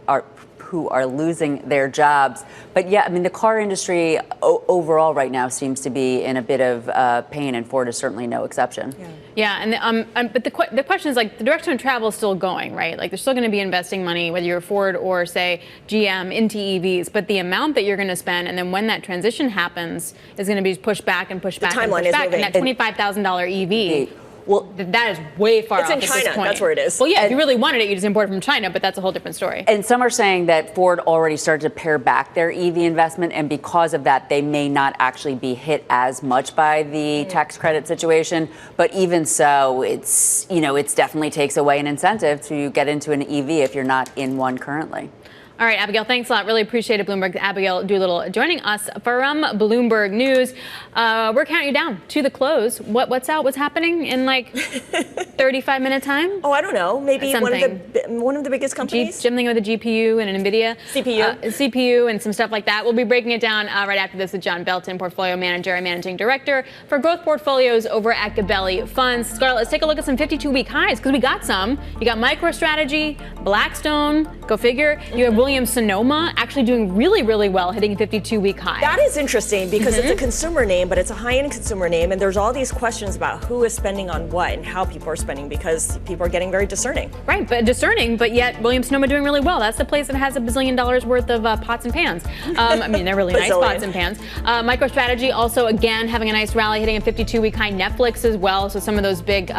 S12: are losing their jobs. But yeah, I mean, the car industry overall right now seems to be in a bit of pain, and Ford is certainly no exception.
S2: Yeah, and but the question is, like, the direction of travel is still going, right? Like, they're still going to be investing money, whether you're Ford or, say, GM, into EVs. But the amount that you're going to spend, and then when that transition happens, is going to be pushed back and pushed back and pushed back. And that $25,000 EV. Well, that is way far off at this point. It's in China.
S3: That's where it is.
S2: Well, yeah, if you really wanted it, you just import it from China, but that's a whole different story.
S12: And some are saying that Ford already started to pare back their EV investment, and because of that, they may not actually be hit as much by the tax credit situation. But even so, it's definitely takes away an incentive to get into an EV if you're not in one currently.
S2: All right, Abigail, thanks a lot. Really appreciate it, Bloomberg. Abigail Doolittle joining us from Bloomberg News. We're counting you down to the close. What's out? What's happening in like 35-minute time?
S3: Oh, I don't know. Maybe one of the biggest companies.
S2: Something with a GPU and an Nvidia. CPU and some stuff like that. We'll be breaking it down right after this with John Belton, Portfolio Manager and Managing Director for Growth Portfolios over at Gabelli Funds. Scarlett, let's take a look at some 52-week highs, because we got some. You got MicroStrategy, Blackstone, go figure. You have Williams-Sonoma actually doing really, really well, hitting a 52-week high.
S3: That is interesting because it's a consumer name, but it's a high-end consumer name, and there's all these questions about who is spending on what and how people are spending, because people are getting very discerning.
S2: Right, but discerning, but yet Williams-Sonoma doing really well. That's the place that has $1 billion worth of pots and pans. I mean, they're really nice pots and pans. MicroStrategy also, again, having a nice rally, hitting a 52-week high. Netflix as well, so some of those big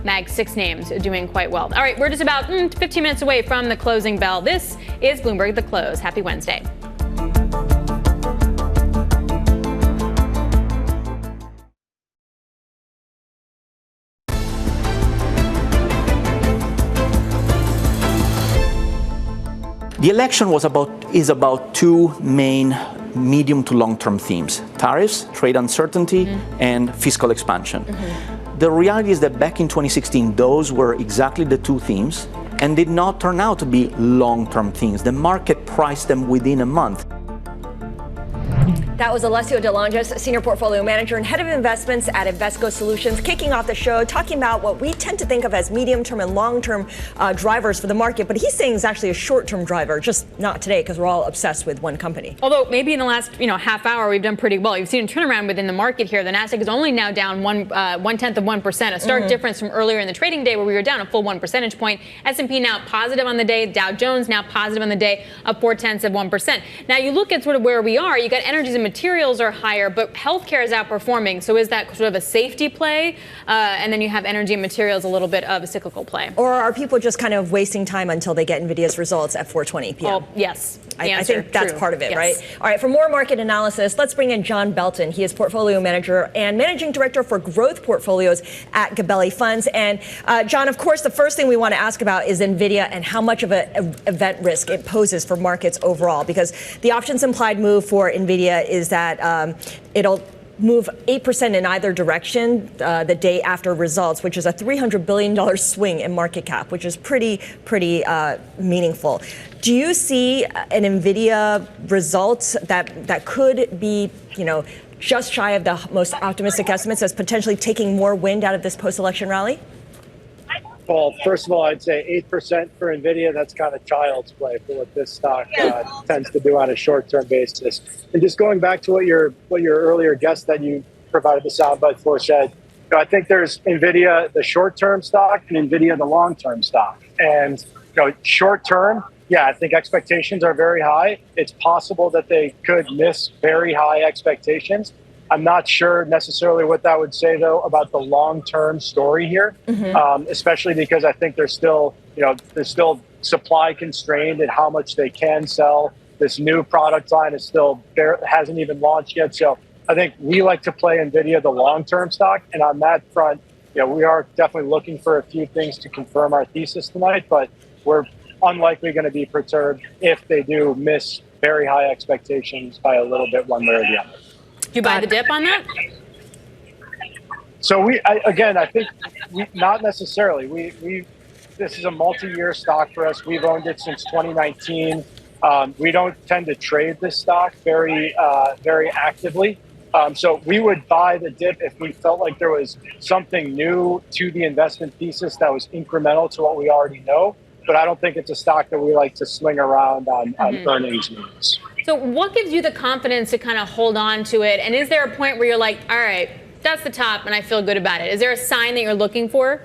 S2: Mag 6 names doing quite well. All right, we're just about 15 minutes away from the closing bell. This is Bloomberg The Close. Happy Wednesday.
S5: The election is about two main medium to long-term themes: tariffs, trade uncertainty, and fiscal expansion. The reality is that back in 2016, those were exactly the two themes and did not turn out to be long-term themes. The market priced them within a month.
S3: That was Alessio de Longis, Senior Portfolio Manager and Head of Investments at Invesco Solutions, kicking off the show, talking about what we tend to think of as medium-term and long-term drivers for the market. But he's saying it's actually a short-term driver, just not today, because we're all obsessed with one company.
S2: Although maybe in the last half hour, we've done pretty well. You've seen a turnaround within the market here. The Nasdaq is only now down 0.1%, a stark difference from earlier in the trading day where we were down a full 1 percentage point. S&P now positive on the day. Dow Jones now positive on the day, up 0.4%. Now you look at sort of where we are. You got energies and materials are higher, but healthcare is outperforming. So is that sort of a safety play? And then you have energy and materials, a little bit of a cyclical play.
S3: Or are people just kind of wasting time until they get Nvidia's results at 4:20 p.m.?
S2: Well, yes.
S3: I think that's part of it, right? All right, for more market analysis, let's bring in John Belton. He is portfolio manager and managing director for growth portfolios at Gabelli Funds. And John, of course, the first thing we want to ask about is Nvidia and how much of an event risk it poses for markets overall, because the options implied move for Nvidia is that it'll move 8% in either direction the day after results, which is a $300 billion swing in market cap, which is pretty meaningful. Do you see an Nvidia result that could be, just shy of the most optimistic estimates as potentially taking more wind out of this post-election rally?
S13: Well, first of all, I'd say 8% for Nvidia. That's kind of child's play for what this stock tends to do on a short-term basis. And just going back to what your earlier guest that you provided the soundbite for said, I think there's Nvidia, the short-term stock, and Nvidia, the long-term stock. And short-term, I think expectations are very high. It's possible that they could miss very high expectations. I'm not sure necessarily what that would say, though, about the long-term story here, especially because I think they're still supply constrained in how much they can sell. This new product line is hasn't even launched yet. So I think we like to play Nvidia, the long-term stock. And on that front, we are definitely looking for a few things to confirm our thesis tonight, but we're unlikely going to be perturbed if they do miss very high expectations by a little bit one way or the other.
S2: Do you buy the dip on that?
S13: So I think not necessarily. This is a multi-year stock for us. We've owned it since 2019. We don't tend to trade this stock very actively. So we would buy the dip if we felt like there was something new to the investment thesis that was incremental to what we already know. But I don't think it's a stock that we like to swing around on earnings news.
S2: So what gives you the confidence to kind of hold on to it? And is there a point where you're like, all right, that's the top and I feel good about it? Is there a sign that you're looking for?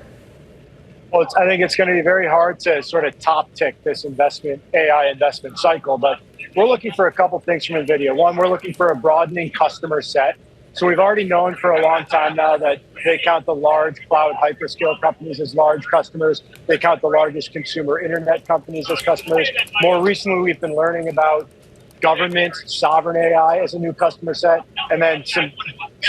S13: Well, I think it's going to be very hard to sort of top tick this AI investment cycle. But we're looking for a couple things from Nvidia. One, we're looking for a broadening customer set. So we've already known for a long time now that they count the large cloud hyperscale companies as large customers. They count the largest consumer internet companies as customers. More recently, we've been learning about government, sovereign AI as a new customer set, and then some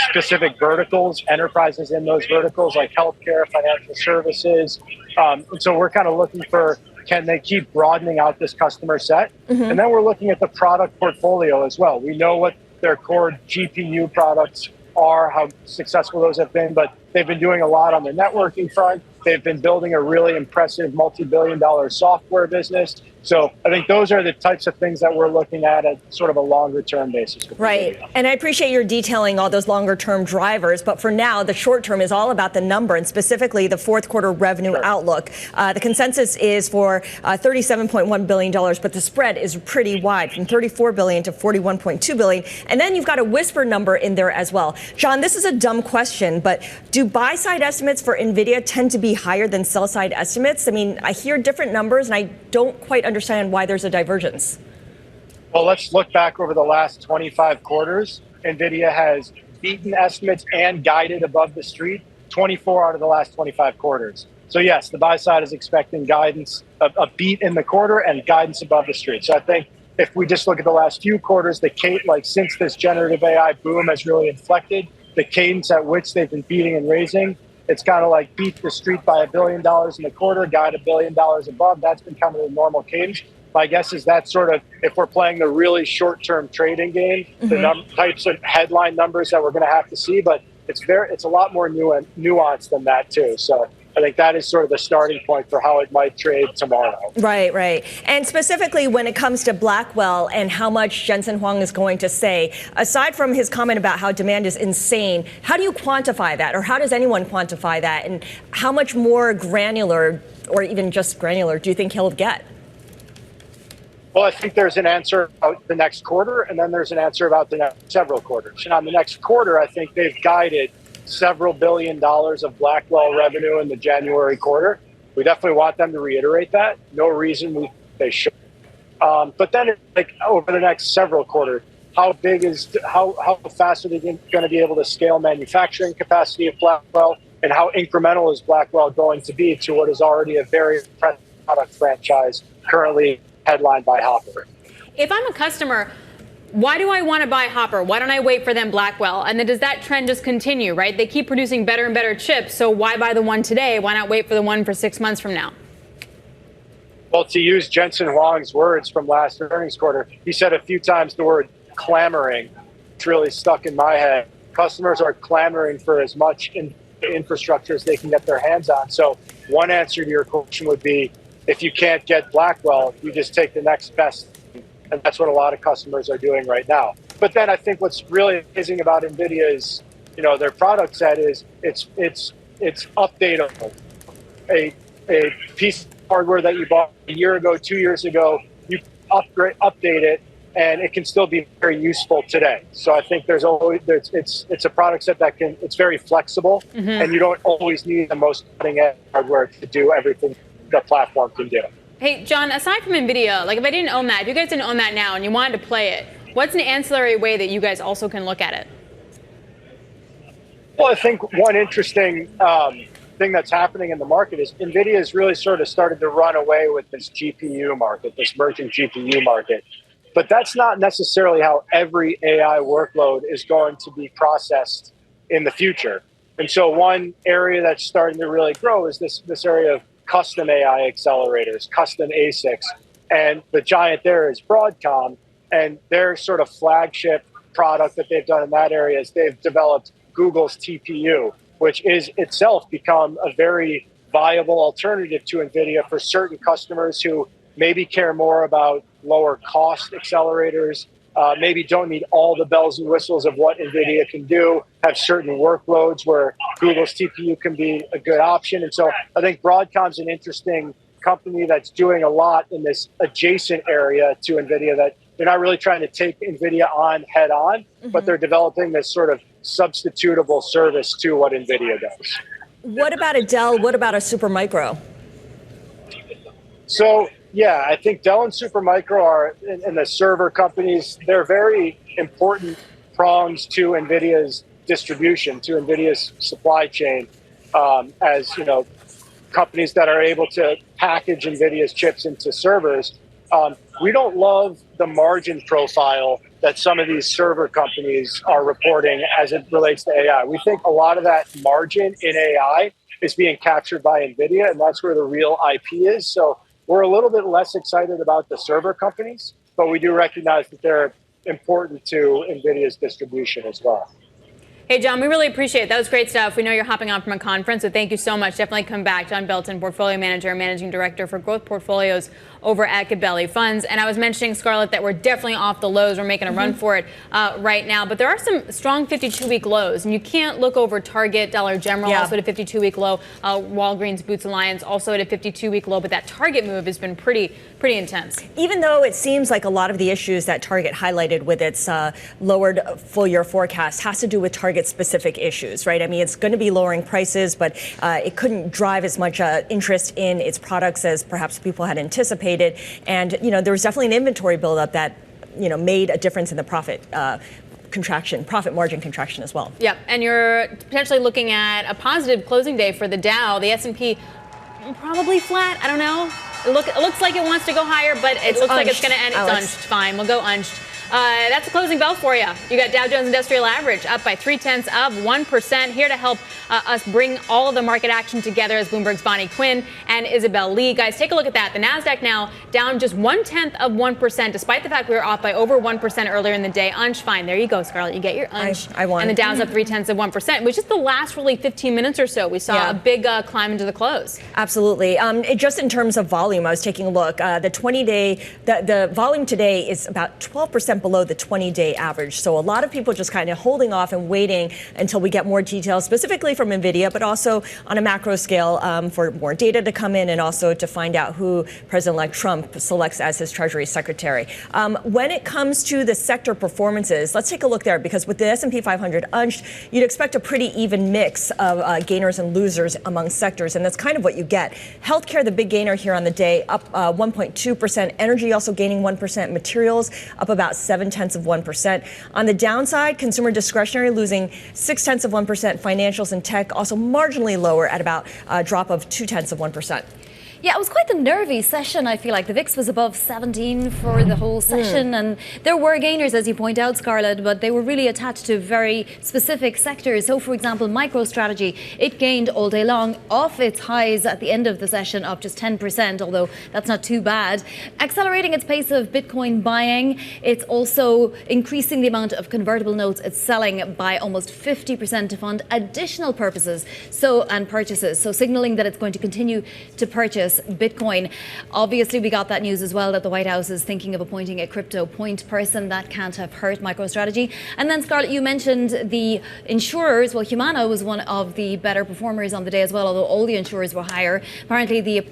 S13: specific verticals, enterprises in those verticals like healthcare, financial services. And so we're kind of looking for, can they keep broadening out this customer set? And then we're looking at the product portfolio as well. We know what their core GPU products are, how successful those have been, but they've been doing a lot on the networking front. They've been building a really impressive multi-billion-dollar software business. So I think those are the types of things that we're looking at sort of a longer-term basis.
S3: Right. And I appreciate your detailing all those longer-term drivers. But for now, the short-term is all about the number, and specifically the fourth quarter revenue outlook. The consensus is for $37.1 billion, but the spread is pretty wide, from $34 billion to $41.2 billion. And then you've got a whisper number in there as well. John, this is a dumb question, but do buy-side estimates for Nvidia tend to be higher than sell-side estimates? I mean, I hear different numbers, and I don't quite understand why there's a divergence.
S13: Well, let's look back over the last 25 quarters. Nvidia has beaten estimates and guided above the street 24 out of the last 25 quarters. So yes, the buy side is expecting guidance, a beat in the quarter and guidance above the street. So I think if we just look at the last few quarters, since this generative AI boom has really inflected, the cadence at which they've been beating and raising, it's kind of like beat the street by $1 billion in the quarter, guide $1 billion above. That's been kind of the normal cadence. My guess is that sort of, if we're playing the really short-term trading game, the types of headline numbers that we're going to have to see, but it's a lot more nuanced than that too. So I think that is sort of the starting point for how it might trade tomorrow.
S3: Right, right. And specifically when it comes to Blackwell and how much Jensen Huang is going to say, aside from his comment about how demand is insane, how do you quantify that, or how does anyone quantify that? And how much more granular, or even just granular, do you think he'll get?
S13: Well, I think there's an answer about the next quarter, and then there's an answer about the next several quarters. And on the next quarter, I think they've guided several $1 billion of Blackwell revenue in the January quarter. We definitely want them to reiterate that. No reason they should. But then over the next several quarters, how fast are they going to be able to scale manufacturing capacity of Blackwell, and how incremental is Blackwell going to be to what is already a very impressive product franchise currently headlined by Hopper.
S2: If I'm a customer, why do I want to buy Hopper? Why don't I wait for them Blackwell? And then does that trend just continue, right? They keep producing better and better chips, so why buy the one today? Why not wait for the one for 6 months from now?
S13: Well, to use Jensen Huang's words from last earnings quarter, he said a few times the word clamoring. It's really stuck in my head. Customers are clamoring for as much infrastructure as they can get their hands on. So one answer to your question would be, if you can't get Blackwell, you just take the next best thing. And that's what a lot of customers are doing right now. But then I think what's really amazing about NVIDIA is, their product set is it's updatable. A piece of hardware that you bought a year ago, 2 years ago, you update it, and it can still be very useful today. So I think it's a product set it's very flexible, and you don't always need the most cutting edge hardware to do everything the platform can do.
S2: Hey, John, aside from NVIDIA, if I didn't own that, if you guys didn't own that now and you wanted to play it, what's an ancillary way that you guys also can look at it?
S13: Well, I think one interesting thing that's happening in the market is NVIDIA has really sort of started to run away with this GPU market, this merchant GPU market. But that's not necessarily how every AI workload is going to be processed in the future. And so one area that's starting to really grow is this area of custom AI accelerators, custom ASICs. And the giant there is Broadcom. And their sort of flagship product that they've done in that area is they've developed Google's TPU, which is itself become a very viable alternative to NVIDIA for certain customers who maybe care more about lower cost accelerators, maybe don't need all the bells and whistles of what NVIDIA can do, have certain workloads where Google's TPU can be a good option. And so I think Broadcom's an interesting company that's doing a lot in this adjacent area to NVIDIA, that they're not really trying to take NVIDIA on head on, but they're developing this sort of substitutable service to what NVIDIA does.
S3: What about a Dell? What about a Supermicro?
S13: So, yeah, I think Dell and Supermicro are, and the server companies, they're very important prongs to NVIDIA's distribution, to NVIDIA's supply chain, as, companies that are able to package NVIDIA's chips into servers. We don't love the margin profile that some of these server companies are reporting as it relates to AI. We think a lot of that margin in AI is being captured by NVIDIA, and that's where the real IP is. So we're a little bit less excited about the server companies, but we do recognize that they're important to NVIDIA's distribution as well.
S2: Hey, John, we really appreciate it. That was great stuff. We know you're hopping on from a conference, so thank you so much. Definitely come back. John Belton, Portfolio Manager and Managing Director for Growth Portfolios over at Gabelli Funds. And I was mentioning, Scarlett, that we're definitely off the lows. We're making a run for it right now. But there are some strong 52-week lows. And you can't look over Target, Dollar General, also at a 52-week low. Walgreens, Boots Alliance, also at a 52-week low. But that Target move has been pretty intense.
S3: Even though it seems like a lot of the issues that Target highlighted with its lowered full-year forecast has to do with Target-specific issues, right? I mean, it's going to be lowering prices, but it couldn't drive as much interest in its products as perhaps people had anticipated. And, there was definitely an inventory buildup that, made a difference in the profit margin contraction as well.
S2: Yep, and you're potentially looking at a positive closing day for the Dow. The S&P probably flat. I don't know. It looks like it wants to go higher, but it looks like it's going to end. It's unched. Fine, we'll go unched. That's a closing bell for you. You got Dow Jones Industrial Average up by 0.3%. Here to help us bring all of the market action together is Bloomberg's Bonnie Quinn and Isabel Lee. Guys, take a look at that. The Nasdaq now down just 0.1%, despite the fact we were off by over 1% earlier in the day. Unch, fine. There you go, Scarlett. You get your unch.
S3: I won.
S2: And the Dow's up 0.3%, which is the last really 15 minutes or so. We saw a big climb into the close.
S3: Absolutely. Just in terms of volume, I was taking a look. The 20-day, the volume today is about 12% below the 20-day average. So a lot of people just kind of holding off and waiting until we get more details, specifically from NVIDIA, but also on a macro scale for more data to come in and also to find out who President-elect Trump selects as his Treasury Secretary. When it comes to the sector performances, let's take a look there, because with the S&P 500 unched, you'd expect a pretty even mix of gainers and losers among sectors, and that's kind of what you get. Healthcare, the big gainer here on the day, up 1.2%. Energy also gaining 1%. Materials up about 0.7%. On the downside, consumer discretionary losing 0.6%. Financials and tech also marginally lower at about a drop of 0.2%.
S14: Yeah, it was quite the nervy session, I feel like. The VIX was above 17 for the whole session, and there were gainers, as you point out, Scarlett, but they were really attached to very specific sectors. So, for example, MicroStrategy, it gained all day long off its highs at the end of the session, up just 10%, although that's not too bad. Accelerating its pace of Bitcoin buying, it's also increasing the amount of convertible notes it's selling by almost 50% to fund additional purposes and purchases, so signaling that it's going to continue to purchase Bitcoin. Obviously, we got that news as well that the White House is thinking of appointing a crypto point person. That can't have hurt MicroStrategy. And then, Scarlett, you mentioned the insurers. Well, Humana was one of the better performers on the day as well, although all the insurers were higher. Apparently, the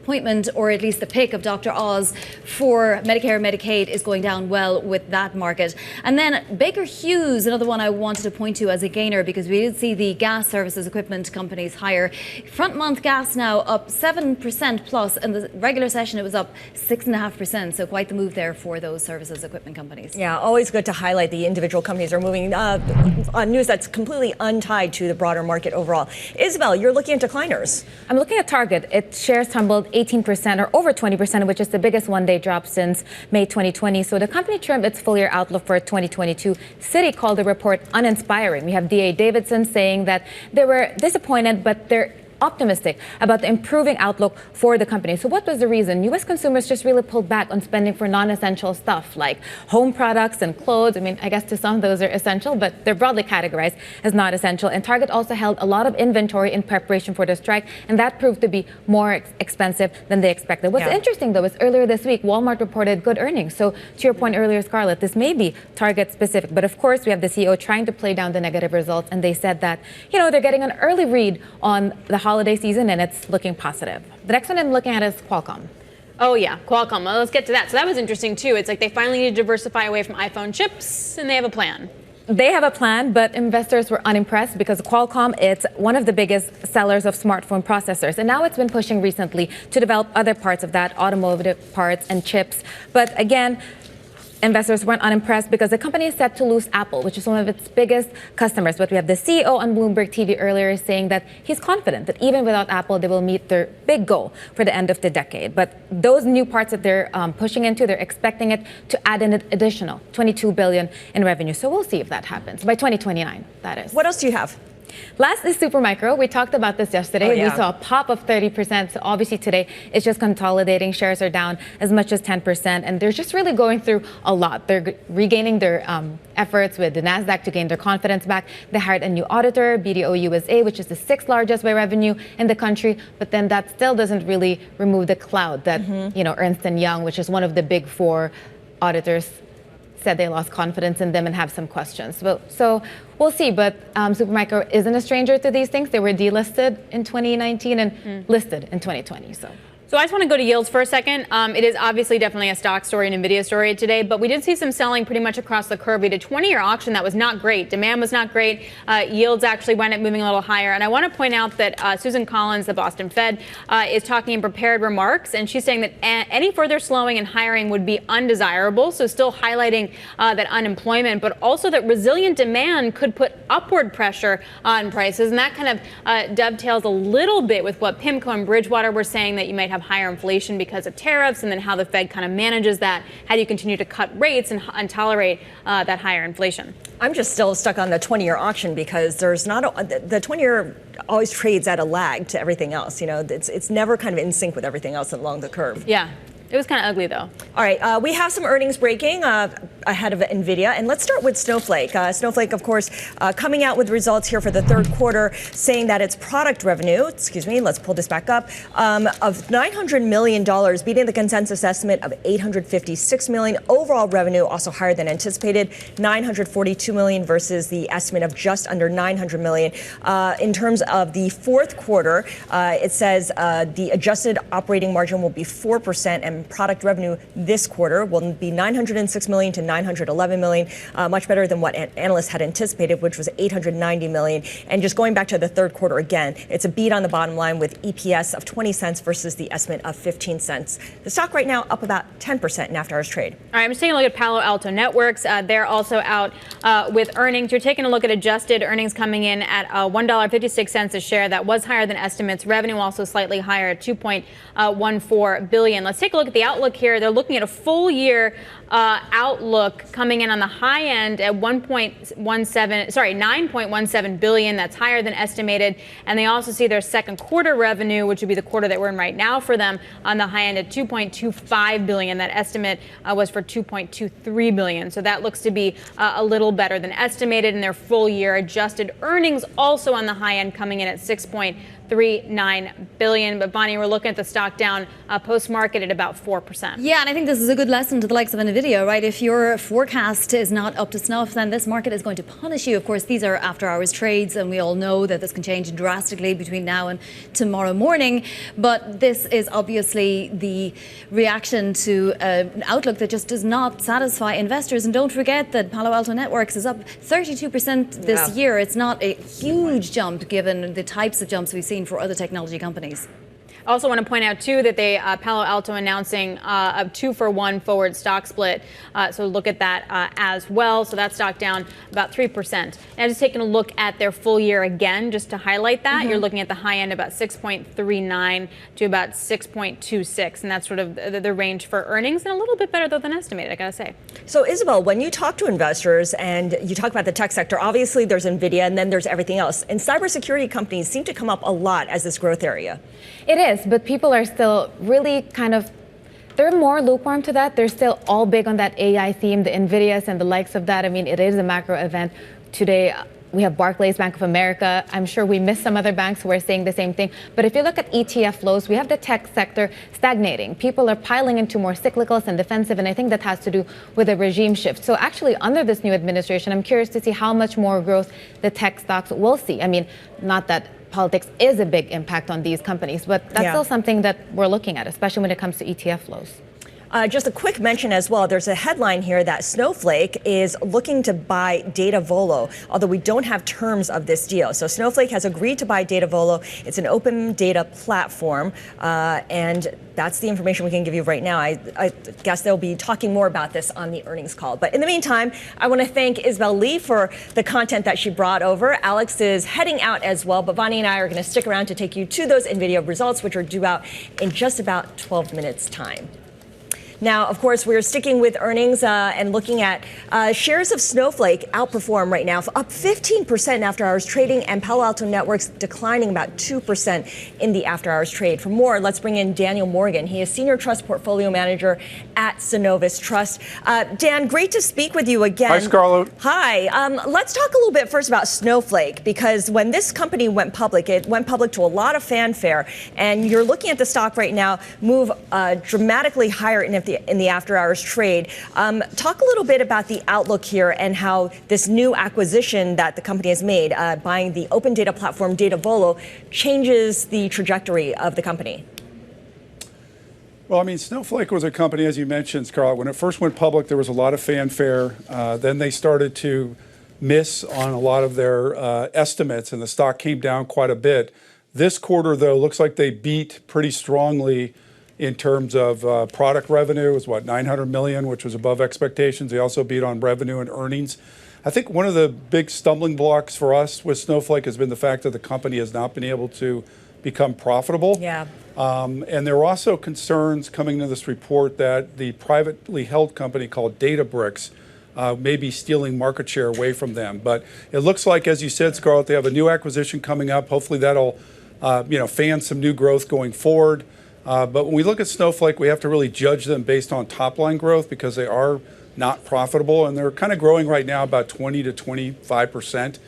S14: appointment, or at least the pick of Dr. Oz for Medicare and Medicaid is going down well with that market. And then Baker Hughes, another one I wanted to point to as a gainer, because we did see the gas services equipment companies higher. Front month gas now up 7% plus. In the regular session, it was up 6.5%. So quite the move there for those services equipment companies.
S3: Yeah, always good to highlight the individual companies are moving on news that's completely untied to the broader market overall. Isabel, you're looking at decliners.
S15: I'm looking at Target. Its shares tumbled 18% or over 20%, which is the biggest one-day drop since May 2020. So the company trimmed its full-year outlook for 2022. Citi called the report uninspiring. We have DA Davidson saying that they were disappointed, but they're optimistic about the improving outlook for the company. So what was the reason? U.S. consumers just really pulled back on spending for non-essential stuff like home products and clothes. I mean, I guess to some those are essential, but they're broadly categorized as not essential. And Target also held a lot of inventory in preparation for the strike, and that proved to be more expensive than they expected. What's interesting, though, is earlier this week, Walmart reported good earnings. So to your point earlier, Scarlett, this may be Target specific. But of course, we have the CEO trying to play down the negative results, and they said that, they're getting an early read on the holiday season, and it's looking positive. The next one I'm looking at is Qualcomm.
S2: Oh, yeah, Qualcomm. Well, let's get to that. So that was interesting, too. It's like they finally need to diversify away from iPhone chips, and they have a plan.
S15: They have a plan, but investors were unimpressed because Qualcomm, it's one of the biggest sellers of smartphone processors. And now it's been pushing recently to develop other parts of that, automotive parts and chips. But again, investors weren't unimpressed because the company is set to lose Apple, which is one of its biggest customers. But we have the CEO on Bloomberg TV earlier saying that he's confident that even without Apple, they will meet their big goal for the end of the decade. But those new parts that they're pushing into, they're expecting it to add an additional $22 billion in revenue. So we'll see if that happens by 2029, that is.
S3: What else do you have?
S15: Last is Supermicro. We talked about this yesterday.
S3: Oh, yeah.
S15: We saw a pop of 30%. So obviously today it's just consolidating. Shares are down as much as 10%. And they're just really going through a lot. They're regaining their efforts with the NASDAQ to gain their confidence back. They hired a new auditor, BDO USA, which is the 6th largest by revenue in the country. But then that still doesn't really remove the cloud that, Ernst & Young, which is one of the big 4 auditors, said they lost confidence in them and have some questions. So we'll see. But Supermicro isn't a stranger to these things. They were delisted in 2019 and listed in 2020.
S2: So I just want to go to yields for a second. It is obviously definitely a stock story, an Nvidia story today, but we did see some selling pretty much across the curve. We had a 20-year auction that was not great. Demand was not great. Yields actually wound up moving a little higher. And I want to point out that Susan Collins, the Boston Fed, is talking in prepared remarks, and she's saying that any further slowing in hiring would be undesirable. So still highlighting that unemployment, but also that resilient demand could put upward pressure on prices. And that kind of dovetails a little bit with what PIMCO and Bridgewater were saying, that you might have higher inflation because of tariffs, and then how the Fed kind of manages that. How do you continue to cut rates and tolerate that higher inflation?
S3: I'm just still stuck on the 20-year auction because there's not the 20-year always trades at a lag to everything else. It's never kind of in sync with everything else along the curve.
S2: Yeah. It was kind of ugly, though.
S3: All right. We have some earnings breaking ahead of Nvidia. And let's start with Snowflake. Snowflake, of course, coming out with results here for the third quarter, saying that its product revenue, let's pull this back up, of $900 million, beating the consensus estimate of $856 million. Overall revenue also higher than anticipated, $942 million versus the estimate of just under $900 million. In terms of the fourth quarter, it says the adjusted operating margin will be 4% and and product revenue this quarter will be $906 million to $911 million, much better than what analysts had anticipated, which was $890 million. And just going back to the third quarter again, it's a beat on the bottom line with EPS of 20 cents versus the estimate of 15 cents. The stock right now up about 10% in after-hours trade.
S2: All right, I'm just taking a look at Palo Alto Networks. They're also out with earnings. You're taking a look at adjusted earnings coming in at $1.56 a share. That was higher than estimates. Revenue also slightly higher at $2.14 billion. Let's take a look at the outlook here. They're looking at a full year outlook coming in on the high end at 9.17 billion. That's higher than estimated. And they also see their second quarter revenue, which would be the quarter that we're in right now for them, on the high end at 2.25 billion. That estimate was for 2.23 billion. So that looks to be a little better than estimated. And their full year adjusted earnings also on the high end coming in at 6.39 billion. But Bonnie, we're looking at the stock down post-market at about 4%.
S14: Yeah, and I think this is a good lesson to the likes of Nvidia, right? If your forecast is not up to snuff, then this market is going to punish you. Of course, these are after-hours trades, and we all know that this can change drastically between now and tomorrow morning. But this is obviously the reaction to an outlook that just does not satisfy investors. And don't forget that Palo Alto Networks is up 32% this year. It's not a huge jump given the types of jumps we've seen for other technology companies.
S2: I also want to point out, too, that Palo Alto announcing a 2-for-1 forward stock split. So look at that as well. So that stock down about 3%. Now, just taking a look at their full year again, just to highlight that, you're looking at the high end about 6.39 to about 6.26. And that's sort of the range for earnings, and a little bit better, though, than estimated, I got to say.
S3: So, Isabel, when you talk to investors and you talk about the tech sector, obviously there's Nvidia and then there's everything else. And cybersecurity companies seem to come up a lot as this growth area.
S15: It is, but people are still really they're more lukewarm to that. They're still all big on that AI theme, the Nvidias and the likes of that. I mean, it is a macro event. Today, we have Barclays, Bank of America. I'm sure we missed some other banks who are saying the same thing. But if you look at ETF flows, we have the tech sector stagnating. People are piling into more cyclicals and defensive, and I think that has to do with a regime shift. So actually, under this new administration, I'm curious to see how much more growth the tech stocks will see. I mean, not that politics is a big impact on these companies, but that's still something that we're looking at, especially when it comes to ETF flows.
S3: Just a quick mention as well. There's a headline here that Snowflake is looking to buy Datavolo, although we don't have terms of this deal. So Snowflake has agreed to buy Datavolo. It's an open data platform, and that's the information we can give you right now. I guess they'll be talking more about this on the earnings call. But in the meantime, I want to thank Isabel Lee for the content that she brought over. Alex is heading out as well, but Bonnie and I are going to stick around to take you to those NVIDIA results, which are due out in just about 12 minutes' time. Now, of course, we're sticking with earnings and looking at shares of Snowflake outperform right now, up 15% after hours trading, and Palo Alto Networks declining about 2% in the after hours trade. For more, let's bring in Daniel Morgan. He is Senior Trust Portfolio Manager at Synovus Trust. Dan, great to speak with you again.
S16: Hi, Scarlett.
S3: Hi. Let's talk a little bit first about Snowflake, because when this company went public, it went public to a lot of fanfare, and you're looking at the stock right now move dramatically higher in the after-hours trade. Talk a little bit about the outlook here and how this new acquisition that the company has made, buying the open data platform Datavolo, changes the trajectory of the company.
S16: Well, I mean, Snowflake was a company, as you mentioned, Scarlett. When it first went public, there was a lot of fanfare. Then they started to miss on a lot of their estimates, and the stock came down quite a bit. This quarter, though, looks like they beat pretty strongly in terms of product revenue. It was, $900 million, which was above expectations. They also beat on revenue and earnings. I think one of the big stumbling blocks for us with Snowflake has been the fact that the company has not been able to become profitable.
S3: Yeah.
S16: And there were also concerns coming into this report that the privately held company called Databricks may be stealing market share away from them. But it looks like, as you said, Scarlett, they have a new acquisition coming up. Hopefully that'll fan some new growth going forward. But when we look at Snowflake, we have to really judge them based on top-line growth because they are not profitable, and they're kind of growing right now about 20 to 25%.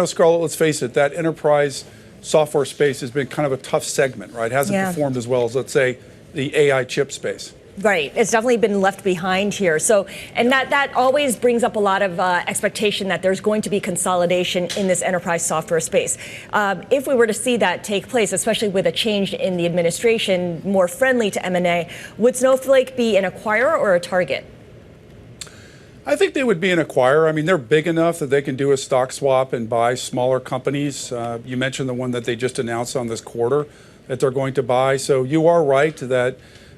S16: Scarlett, let's face it, that enterprise software space has been kind of a tough segment, right? It hasn't performed as well as, let's say, the AI chip space.
S3: Right. It's definitely been left behind here. So, and that always brings up a lot of expectation that there's going to be consolidation in this enterprise software space. If we were to see that take place, especially with a change in the administration more friendly to M&A, would Snowflake be an acquirer or a target?
S16: I think they would be an acquirer. I mean, they're big enough that they can do a stock swap and buy smaller companies. You mentioned the one that they just announced on this quarter that they're going to buy. So you are right that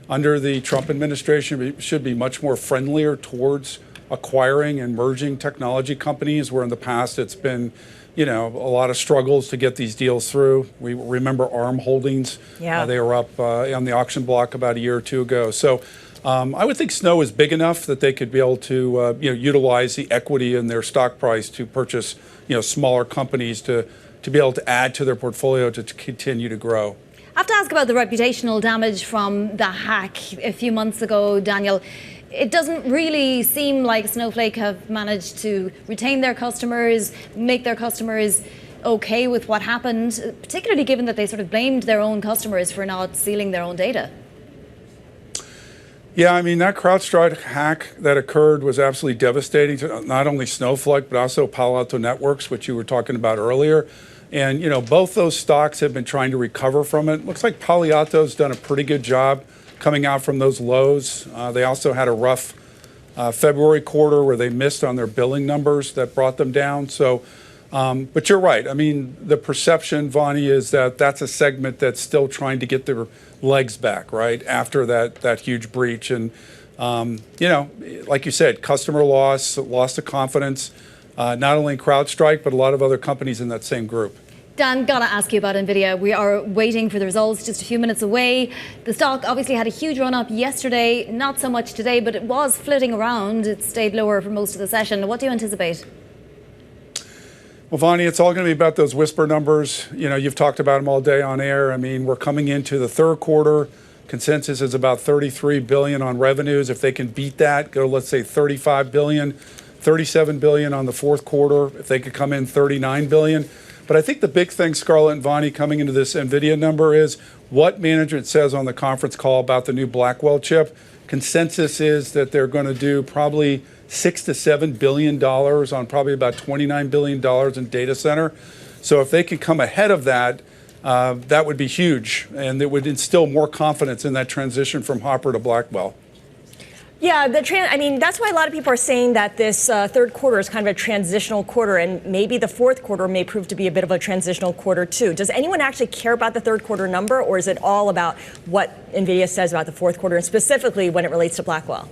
S16: under the Trump administration, we should be much more friendlier towards acquiring and merging technology companies, where in the past it's been, a lot of struggles to get these deals through. We remember ARM Holdings.
S3: Yeah.
S16: They were up on the auction block about a year or two ago. So I would think Snow is big enough that they could be able to, utilize the equity in their stock price to purchase, smaller companies to be able to add to their portfolio to continue to grow.
S14: I have to ask about the reputational damage from the hack a few months ago, Daniel. It doesn't really seem like Snowflake have managed to retain their customers, make their customers okay with what happened, particularly given that they sort of blamed their own customers for not sealing their own data.
S16: Yeah, I mean, that CrowdStrike hack that occurred was absolutely devastating to not only Snowflake, but also Palo Alto Networks, which you were talking about earlier. And, both those stocks have been trying to recover from it. Looks like Palo Alto's done a pretty good job coming out from those lows. They also had a rough February quarter where they missed on their billing numbers that brought them down. So, but you're right. I mean, the perception, Vonnie, is that that's a segment that's still trying to get their legs back, right, after that huge breach. And, like you said, customer loss of confidence, not only in CrowdStrike, but a lot of other companies in that same group.
S14: Dan, gotta ask you about Nvidia. We are waiting for the results, just a few minutes away. The stock obviously had a huge run up yesterday, not so much today, but it was flitting around. It stayed lower for most of the session. What do you anticipate?
S16: Well, Vonnie, it's all going to be about those whisper numbers. You've talked about them all day on air. I mean, we're coming into the third quarter. Consensus is about $33 billion on revenues. If they can beat that, go, let's say, $35 billion, $37 billion on the fourth quarter. If they could come in $39 billion. But I think the big thing, Scarlett and Vonnie, coming into this Nvidia number is what management says on the conference call about the new Blackwell chip. Consensus is that they're going to do probably $6 to $7 billion on probably about $29 billion in data center. So if they can come ahead of that, that would be huge, and it would instill more confidence in that transition from Hopper to Blackwell.
S3: Yeah, that's why a lot of people are saying that this third quarter is kind of a transitional quarter, and maybe the fourth quarter may prove to be a bit of a transitional quarter too. Does anyone actually care about the third quarter number, or is it all about what Nvidia says about the fourth quarter, and specifically when it relates to Blackwell?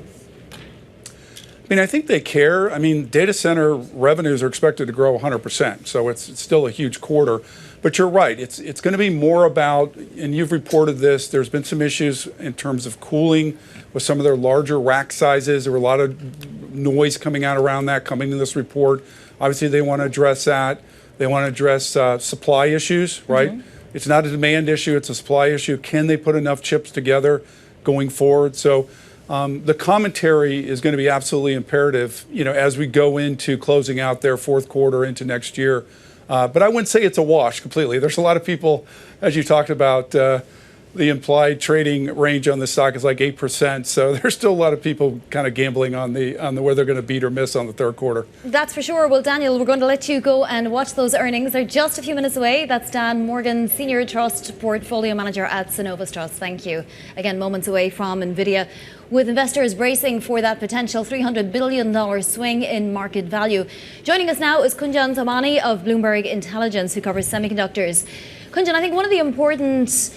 S16: I mean, I think they care. I mean, data center revenues are expected to grow 100%, so it's still a huge quarter. But you're right. It's going to be more about, and you've reported this, there's been some issues in terms of cooling with some of their larger rack sizes. There were a lot of noise coming out around that coming to this report. Obviously, they want to address that. They want to address supply issues, right? Mm-hmm. It's not a demand issue. It's a supply issue. Can they put enough chips together going forward? So the commentary is going to be absolutely imperative, as we go into closing out their fourth quarter into next year. But I wouldn't say it's a wash completely. There's a lot of people, as you talked about, the implied trading range on the stock is like 8%. So there's still a lot of people kind of gambling on the where they're going to beat or miss on the third quarter.
S14: That's for sure. Well, Daniel, we're going to let you go and watch those earnings. They're just a few minutes away. That's Dan Morgan, Senior Trust Portfolio Manager at Synovus Trust. Thank you. Again, moments away from Nvidia, with investors bracing for that potential $300 billion swing in market value. Joining us now is Kushan Sobhani of Bloomberg Intelligence, who covers semiconductors. Kushan, I think one of the important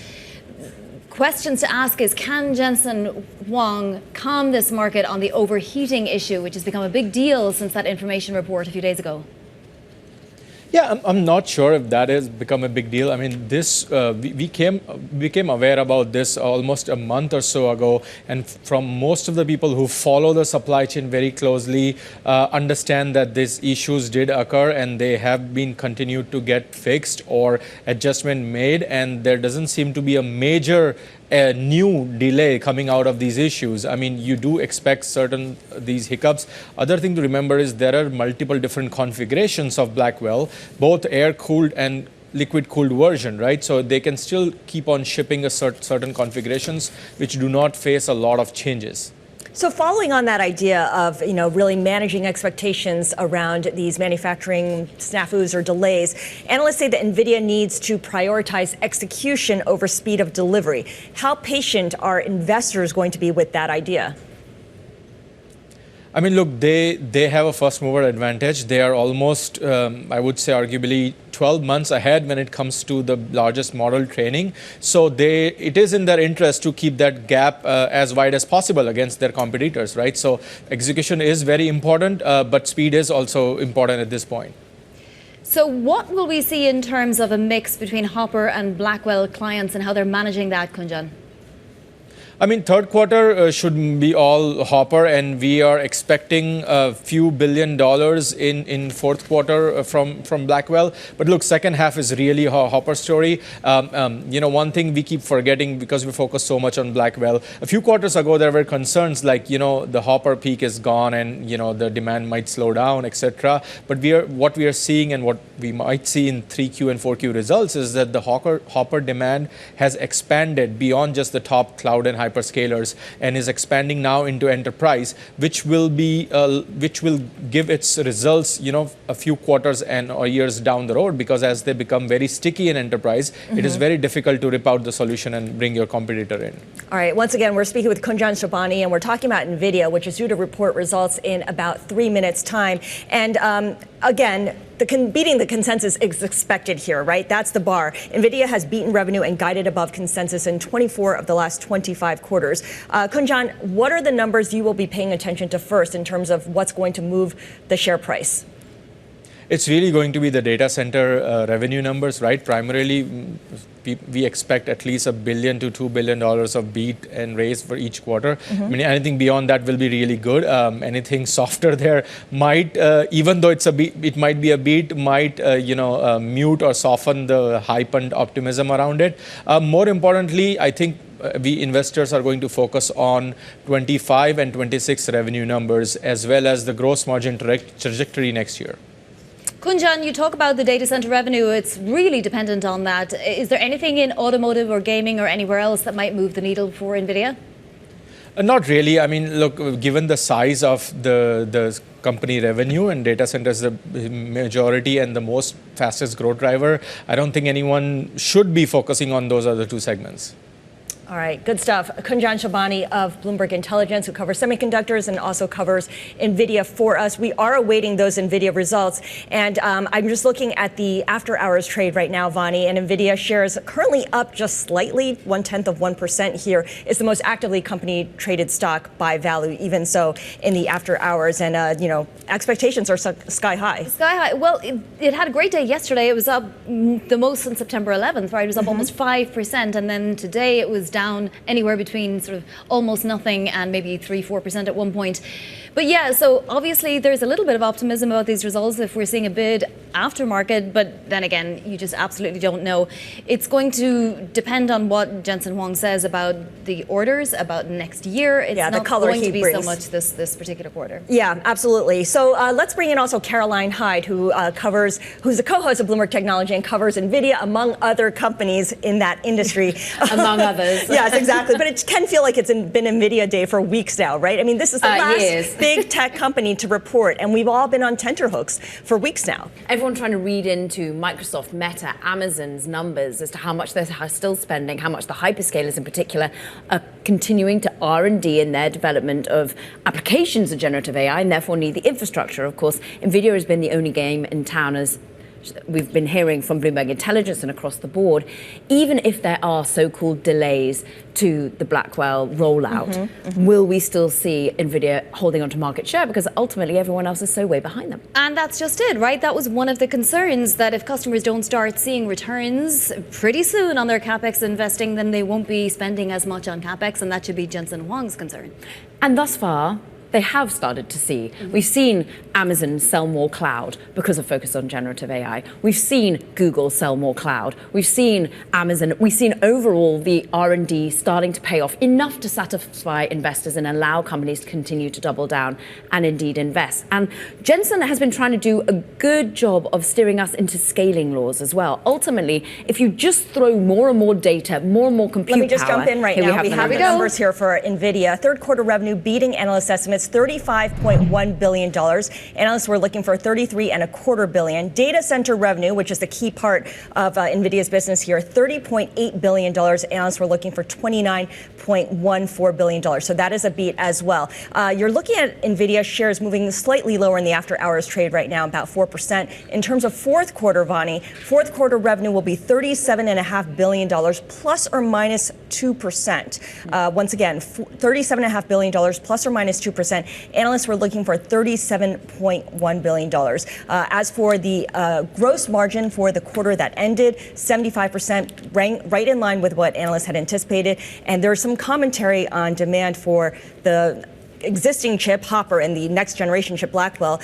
S14: questions to ask is, can Jensen Huang calm this market on the overheating issue, which has become a big deal since that information report a few days ago?
S17: Yeah, I'm not sure if that has become a big deal. I mean, this we became aware about this almost a month or so ago, and from most of the people who follow the supply chain very closely understand that these issues did occur, and they have been continued to get fixed or adjustment made, and there doesn't seem to be a major new delay coming out of these issues. I mean, you do expect these hiccups. Other thing to remember is there are multiple different configurations of Blackwell, both air-cooled and liquid cooled version, right? So they can still keep on shipping a certain configurations which do not face a lot of changes.
S3: So following on that idea of, really managing expectations around these manufacturing snafus or delays, analysts say that Nvidia needs to prioritize execution over speed of delivery. How patient are investors going to be with that idea?
S17: I mean, look, they have a first mover advantage. They are almost, I would say, arguably 12 months ahead when it comes to the largest model training. So it is in their interest to keep that gap as wide as possible against their competitors, right? So execution is very important, but speed is also important at this point.
S14: So what will we see in terms of a mix between Hopper and Blackwell clients and how they're managing that, Kushan?
S17: I mean, third quarter should be all Hopper, and we are expecting a few $1 billion in fourth quarter from Blackwell. But look, second half is really a Hopper story. One thing we keep forgetting because we focus so much on Blackwell. A few quarters ago, there were concerns like, the Hopper peak is gone and, the demand might slow down, etc. But what we are seeing and what we might see in 3Q and 4Q results is that the Hopper demand has expanded beyond just the top cloud and hyperscalers and is expanding now into enterprise, which will give its results, a few quarters or years down the road, because as they become very sticky in enterprise, it is very difficult to rip out the solution and bring your competitor in.
S3: All right. Once again, we're speaking with Kushan Sobhani, and we're talking about Nvidia, which is due to report results in about 3 minutes' time. And again, beating the consensus is expected here, right? That's the bar. Nvidia has beaten revenue and guided above consensus in 24 of the last 25 quarters. Kushan, what are the numbers you will be paying attention to first in terms of what's going to move the share price?
S17: It's really going to be the data center revenue numbers, right? Primarily, we expect at least $1 billion to $2 billion of beat and raise for each quarter. I mean, anything beyond that will be really good. Anything softer there might, even though it might be a beat, might mute or soften the hype and optimism around it. More importantly, I think we investors are going to focus on 25 and 26 revenue numbers, as well as the gross margin trajectory next year.
S14: Kushan, you talk about the data center revenue. It's really dependent on that. Is there anything in automotive or gaming or anywhere else that might move the needle for Nvidia?
S17: Not really. I mean, look, given the size of the company revenue and data centers, the majority and the most fastest growth driver, I don't think anyone should be focusing on those other two segments.
S3: All right, good stuff. Kushan Sobhani of Bloomberg Intelligence, who covers semiconductors and also covers Nvidia for us. We are awaiting those Nvidia results, and I'm just looking at the after-hours trade right now, Vani, and Nvidia shares currently up just slightly, 0.1% here. It's the most actively company-traded stock by value, even so in the after-hours, and expectations are sky high.
S14: Sky high. Well, it had a great day yesterday. It was up the most since September 11th, right? It was up almost 5%, and then today it was down anywhere between sort of almost nothing and maybe 3-4% at one point. But yeah, so obviously there's a little bit of optimism about these results if we're seeing a bid aftermarket, but then again, you just absolutely don't know. It's going to depend on what Jensen Huang says about the orders, about next year. It's not going to be so much this particular quarter.
S3: Yeah, absolutely. So let's bring in also Caroline Hyde, who's the co-host of Bloomberg Technology and covers Nvidia, among other companies in that industry.
S2: Among others.
S3: Yes, exactly. But it can feel like it's been Nvidia day for weeks now, right? I mean, this is the last big tech company to report, and we've all been on tenterhooks for weeks now.
S18: Everyone trying to read into Microsoft, Meta, Amazon's numbers as to how much they're still spending, how much the hyperscalers in particular are continuing to R&D in their development of applications of generative AI, and therefore need the infrastructure. Of course, Nvidia has been the only game in town, as we've been hearing from Bloomberg Intelligence and across the board. Even if there are so-called delays to the Blackwell rollout, will we still see Nvidia holding onto market share? Because ultimately everyone else is so way behind them.
S14: And that's just it, right? That was one of the concerns, that if customers don't start seeing returns pretty soon on their CapEx investing, then they won't be spending as much on CapEx, and that should be Jensen Huang's concern.
S18: And thus far, they have started to see. We've seen Amazon sell more cloud because of focus on generative AI. We've seen Google sell more cloud. We've seen Amazon. We've seen overall the R&D starting to pay off enough to satisfy investors and allow companies to continue to double down and indeed invest. And Jensen has been trying to do a good job of steering us into scaling laws as well. Ultimately, if you just throw more and more data, more and more compute power.
S3: Let me just jump in right now. We have the numbers here for Nvidia. Third quarter revenue beating analyst estimates, $35.1 billion. Analysts were looking for $33.25 billion. Data center revenue, which is the key part of Nvidia's business here, $30.8 billion. Analysts were looking for $29.14 billion. So that is a beat as well. You're looking at Nvidia shares moving slightly lower in the after hours trade right now, about 4%. In terms of fourth quarter, Vani, fourth quarter revenue will be $37.5 billion, plus or minus 2%. Once again, $37.5 billion, plus or minus 2%. Analysts were looking for $37.1 billion. As for the gross margin for the quarter that ended, 75%, right in line with what analysts had anticipated. And there's some commentary on demand for the existing chip, Hopper, and the next generation chip, Blackwell.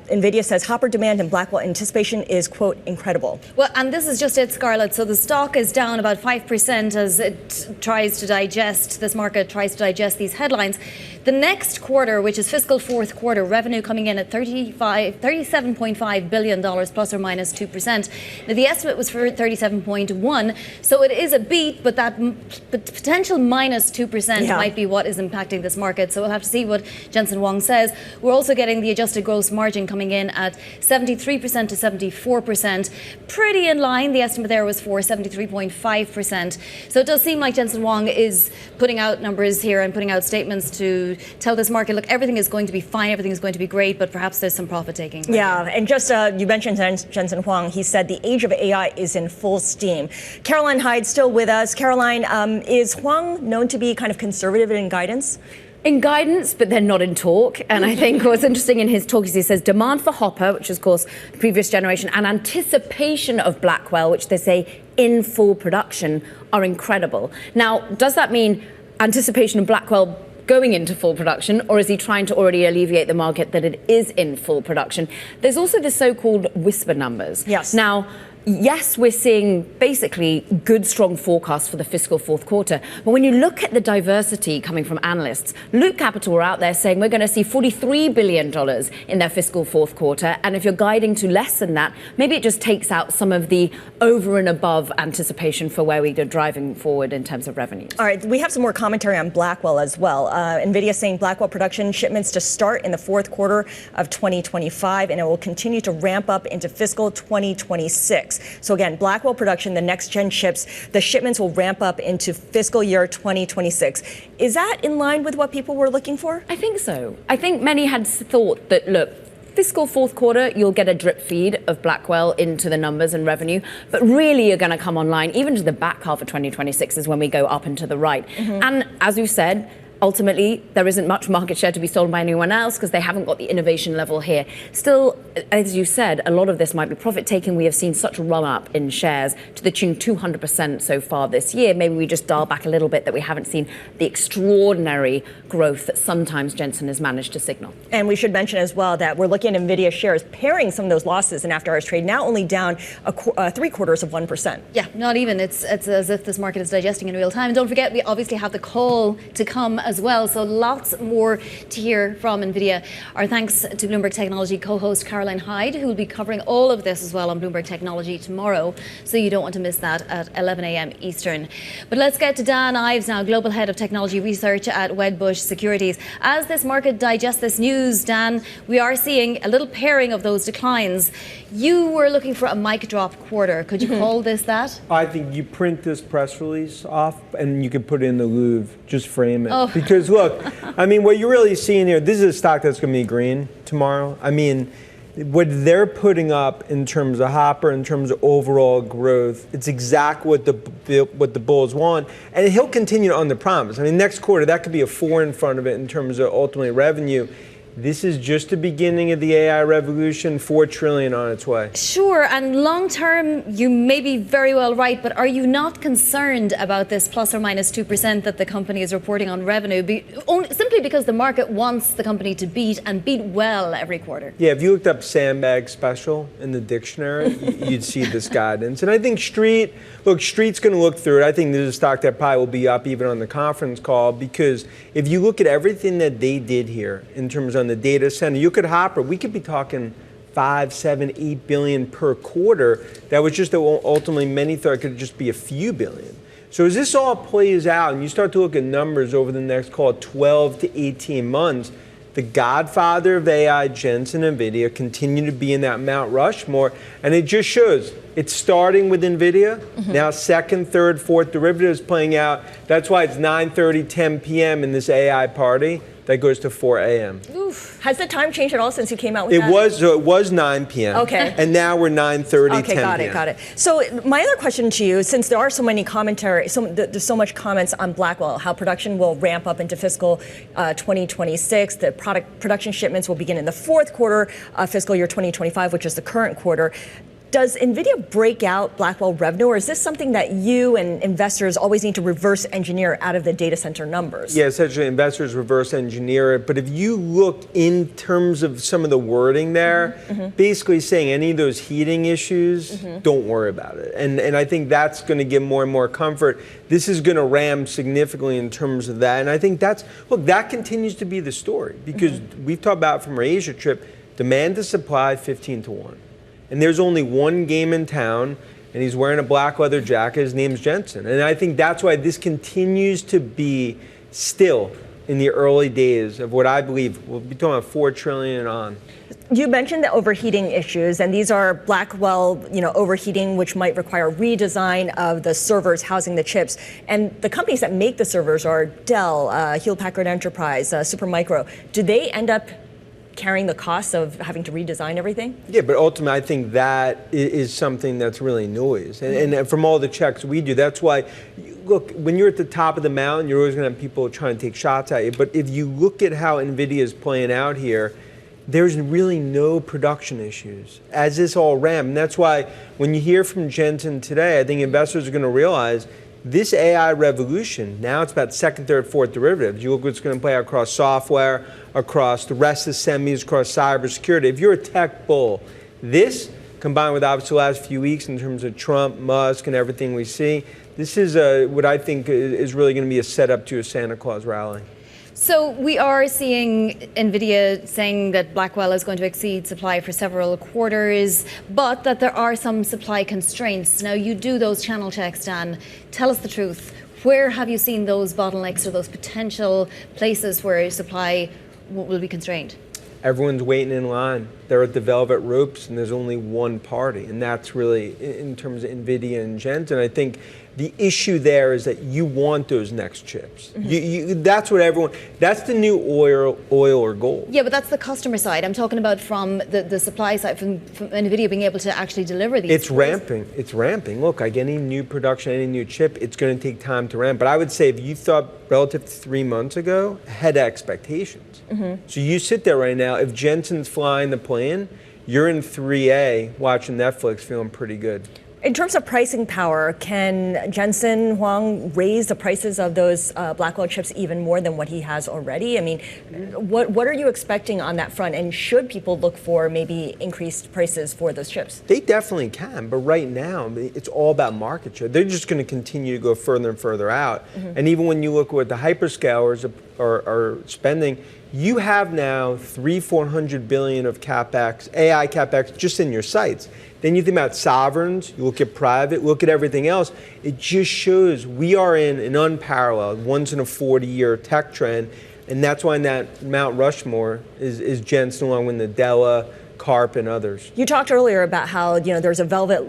S3: Nvidia says Hopper demand and Blackwell anticipation is, quote, incredible.
S14: Well, and this is just it, Scarlett. So the stock is down about 5% as it tries to digest, this market tries to digest these headlines. The next quarter, which is fiscal fourth quarter, revenue coming in at $37.5 billion, plus or minus 2%. Now, the estimate was for 37.1, so it is a beat, but that potential minus 2% might be what is impacting this market. So we'll have to see what Jensen Huang says. We're also getting the adjusted gross margin coming in at 73% to 74%. Pretty in line. The estimate there was for 73.5%. So it does seem like Jensen Huang is putting out numbers here and putting out statements to tell this market, look, everything is going to be fine, everything is going to be great, but perhaps there's some profit taking.
S3: Yeah, and just you mentioned Jensen Huang. He said the age of AI is in full steam. Caroline Hyde still with us. Caroline, is Huang known to be kind of conservative in guidance?
S18: In guidance, but then not in talk. And I think what's interesting in his talk is he says demand for Hopper, which is, of course, the previous generation, and anticipation of Blackwell, which they say in full production, are incredible. Now, does that mean anticipation of Blackwell going into full production, or is he trying to already alleviate the market that it is in full production? There's also the so-called whisper numbers.
S3: Yes.
S18: Now, yes, we're seeing basically good, strong forecasts for the fiscal fourth quarter. But when you look at the diversity coming from analysts, Loop Capital are out there saying we're going to see $43 billion in their fiscal fourth quarter. And if you're guiding to less than that, maybe it just takes out some of the over and above anticipation for where we are driving forward in terms of revenues.
S3: All right, we have some more commentary on Blackwell as well. Nvidia saying Blackwell production shipments to start in the fourth quarter of 2025, and it will continue to ramp up into fiscal 2026. So again, Blackwell production, the next gen chips, the shipments will ramp up into fiscal year 2026. Is that in line with what people were looking for?
S18: I think so. I think many had thought that, look, fiscal fourth quarter, you'll get a drip feed of Blackwell into the numbers and revenue, but really you're going to come online even to the back half of 2026 is when we go up and to the right. And as we've said, ultimately, there isn't much market share to be stolen by anyone else because they haven't got the innovation level here. Still, as you said, a lot of this might be profit taking. We have seen such a run up in shares to the tune 200% so far this year. Maybe we just dial back a little bit that we haven't seen the extraordinary growth that sometimes Jensen has managed to signal.
S3: And we should mention as well that we're looking at Nvidia shares pairing some of those losses in after hours trade, now only down 0.75%.
S14: Yeah, not even. It's as if this market is digesting in real time. And don't forget, we obviously have the call to come as well. So lots more to hear from Nvidia. Our thanks to Bloomberg Technology co-host Caroline Hyde, who will be covering all of this as well on Bloomberg Technology tomorrow. So you don't want to miss that at 11 a.m. Eastern. But let's get to Dan Ives now, Global Head of Technology Research at Wedbush Securities. As this market digests this news, Dan, we are seeing a little pairing of those declines. You were looking for a mic drop quarter. Could you call this that?
S19: I think you print this press release off and you can put it in the Louvre. Just frame it. Because look, I mean, what you're really seeing here, this is a stock that's going to be green tomorrow. I mean, what they're putting up in terms of Hopper, in terms of overall growth, it's exactly what the bulls want. And he'll continue to underpromise. I mean, next quarter, that could be a 4 in front of it in terms of ultimately revenue. this is just the beginning of the AI revolution, $4 trillion on its way.
S14: Sure, and long term, you may be very well right, but are you not concerned about this plus or minus 2% that the company is reporting on revenue, simply because the market wants the company to beat and beat well every quarter?
S19: Yeah, if you looked up sandbag special in the dictionary, you'd see this guidance. And I think Street's going to look through it. I think this is a stock that probably will be up even on the conference call, because if you look at everything that they did here in terms of the data center, you could Hopper, we could be talking 5, 7, 8 billion per quarter. That was just ultimately many thought it could just be a few billion. So as this all plays out and you start to look at numbers over the next, call it 12 to 18 months, the godfather of AI, Jensen, Nvidia, continue to be in that Mount Rushmore. And it just shows it's starting with Nvidia. Now second, third, fourth derivatives playing out. That's why it's 9:30, 10 p.m. in this AI party. That goes to 4 a.m.
S3: Oof. Has the time changed at all since you came out with that?
S19: It was 9 p.m.
S3: Okay.
S19: And now we're 9:30,
S3: okay,
S19: 10 p.m.
S3: got it. So my other question to you, since there are so many commentary, there's so much comments on Blackwell, how production will ramp up into fiscal 2026, the production shipments will begin in the fourth quarter of fiscal year 2025, which is the current quarter. Does Nvidia break out Blackwell revenue, or is this something that you and investors always need to reverse engineer out of the data center numbers?
S19: Yeah, essentially investors reverse engineer it. But if you look in terms of some of the wording there, basically saying any of those heating issues, don't worry about it. And I think that's going to give more and more comfort. This is going to ram significantly in terms of that. And I think that continues to be the story, because we've talked about from our Asia trip, demand to supply 15 to 1. And there's only one game in town, and he's wearing a black leather jacket. His name's Jensen. And I think that's why this continues to be still in the early days of what I believe we'll be talking about $4 trillion on.
S3: You mentioned the overheating issues, and these are Blackwell, overheating, which might require redesign of the servers housing the chips. And the companies that make the servers are Dell, Hewlett Packard Enterprise, Supermicro. Do they end up carrying the costs of having to redesign everything?
S19: Yeah, but ultimately, I think that is something that's really noise. And from all the checks we do, that's why, look, when you're at the top of the mountain, you're always going to have people trying to take shots at you. But if you look at how NVIDIA is playing out here, there's really no production issues as this all ramps. And that's why when you hear from Jensen today, I think investors are going to realize this AI revolution, now it's about second, third, fourth derivatives. You look what's going to play out across software, across the rest of the semis, across cybersecurity. If you're a tech bull, this, combined with obviously the last few weeks in terms of Trump, Musk, and everything we see, this is what I think is really going to be a setup to a Santa Claus rally.
S14: So we are seeing Nvidia saying that Blackwell is going to exceed supply for several quarters, but that there are some supply constraints. Now, you do those channel checks, Dan. Tell us the truth. Where have you seen those bottlenecks or those potential places where supply will be constrained?
S19: Everyone's waiting in line. They're at the velvet ropes, and there's only one party, and that's really in terms of NVIDIA and Jensen. I think the issue there is that you want those next chips. That's what everyone. That's the new oil or gold.
S14: Yeah, but that's the customer side. I'm talking about from the supply side, from NVIDIA being able to actually deliver these.
S19: It's ramping. It's ramping. Look, like any new production, any new chip, it's going to take time to ramp. But I would say if you thought relative to 3 months ago, had expectations. So you sit there right now. If Jensen's flying the plane, you're in 3A watching Netflix, feeling pretty good.
S3: In terms of pricing power, can Jensen Huang raise the prices of those Blackwell chips even more than what he has already? I mean, what are you expecting on that front? And should people look for maybe increased prices for those chips?
S19: They definitely can, but right now it's all about market share. They're just going to continue to go further and further out. And even when you look at what the hyperscalers are spending, you have now $400 billion of capex, AI capex, just in your sites. Then you think about sovereigns, you look at private, look at everything else. It just shows we are in an unparalleled, once in a 40-year tech trend, and that's why that Mount Rushmore is Jensen along with Nadella, CARP and others.
S3: You talked earlier about how there's a velvet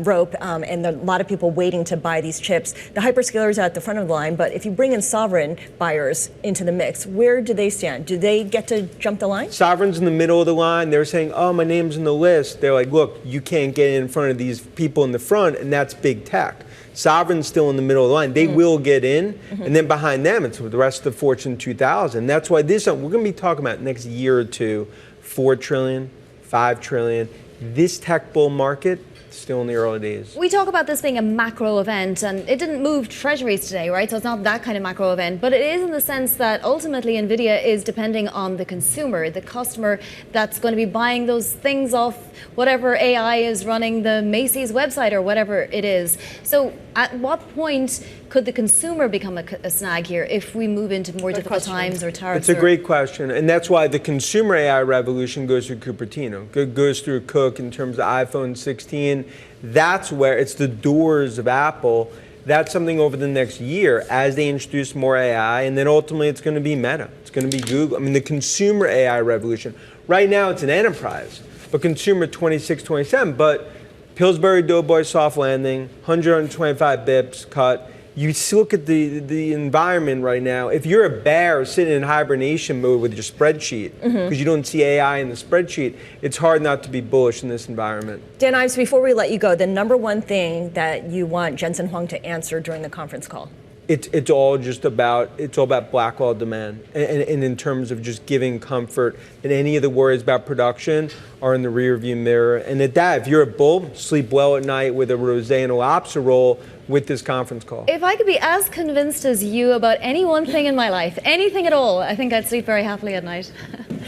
S3: rope and a lot of people waiting to buy these chips. The hyperscalers are at the front of the line, but if you bring in sovereign buyers into the mix, where do they stand? Do they get to jump the line?
S19: Sovereign's in the middle of the line. They're saying, oh, my name's in the list. They're like, look, you can't get in front of these people in the front, and that's big tech. Sovereign's still in the middle of the line. They will get in, and then behind them, it's the rest of the Fortune 2000. That's why we're going to be talking about next year or two, $4 trillion, $5 trillion. This tech bull market, still in the early days.
S14: We talk about this being a macro event, and it didn't move treasuries today, right? So it's not that kind of macro event, but it is in the sense that ultimately Nvidia is depending on the consumer, the customer that's going to be buying those things off whatever AI is running, the Macy's website or whatever it is. So at what point could the consumer become a snag here if we move into more difficult times or tariffs?
S19: It's a great question, and that's why the consumer AI revolution goes through Cupertino. It goes through Cook in terms of iPhone 16. That's where it's the doors of Apple. That's something over the next year as they introduce more AI, and then ultimately it's going to be Meta. It's going to be Google. I mean, the consumer AI revolution. Right now it's an enterprise, but consumer 26, 27. But Pillsbury Doughboy soft landing, 125 bips cut. You look at the environment right now. If you're a bear sitting in hibernation mode with your spreadsheet, because you don't see AI in the spreadsheet, it's hard not to be bullish in this environment.
S3: Dan Ives, before we let you go, the number one thing that you want Jensen Huang to answer during the conference call?
S19: It's all about Blackwell demand, and in terms of just giving comfort, and any of the worries about production are in the rearview mirror. And at that, if you're a bull, sleep well at night with a rosé and a lobster roll with this conference call.
S14: If I could be as convinced as you about any one thing in my life, anything at all, I think I'd sleep very happily at night.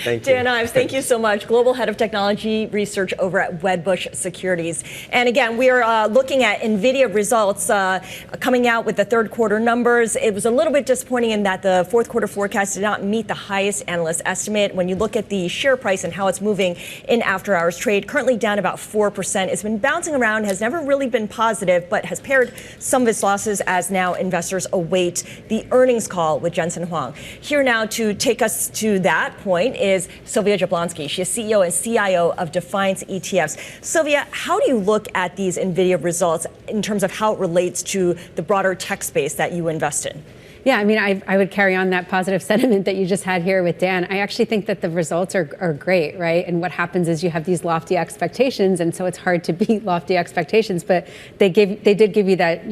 S19: Thank you.
S3: Dan Ives, thank you so much. Global Head of Technology Research over at Wedbush Securities. And again, we are looking at Nvidia results coming out with the third quarter numbers. It was a little bit disappointing in that the fourth quarter forecast did not meet the highest analyst estimate. When you look at the share price and how it's moving in after hours trade, currently down about 4%. It's been bouncing around, has never really been positive, but has paired some of its losses as now investors await the earnings call with Jensen Huang. Here now to take us to that point is Sylvia Jablonski. She is CEO and CIO of Defiance ETFs. Sylvia, how do you look at these Nvidia results in terms of how it relates to the broader tech space that you invest in?
S20: Yeah, I mean, I would carry on that positive sentiment that you just had here with Dan. I actually think that the results are great, right? And what happens is you have these lofty expectations, and so it's hard to beat lofty expectations. But they did give you that,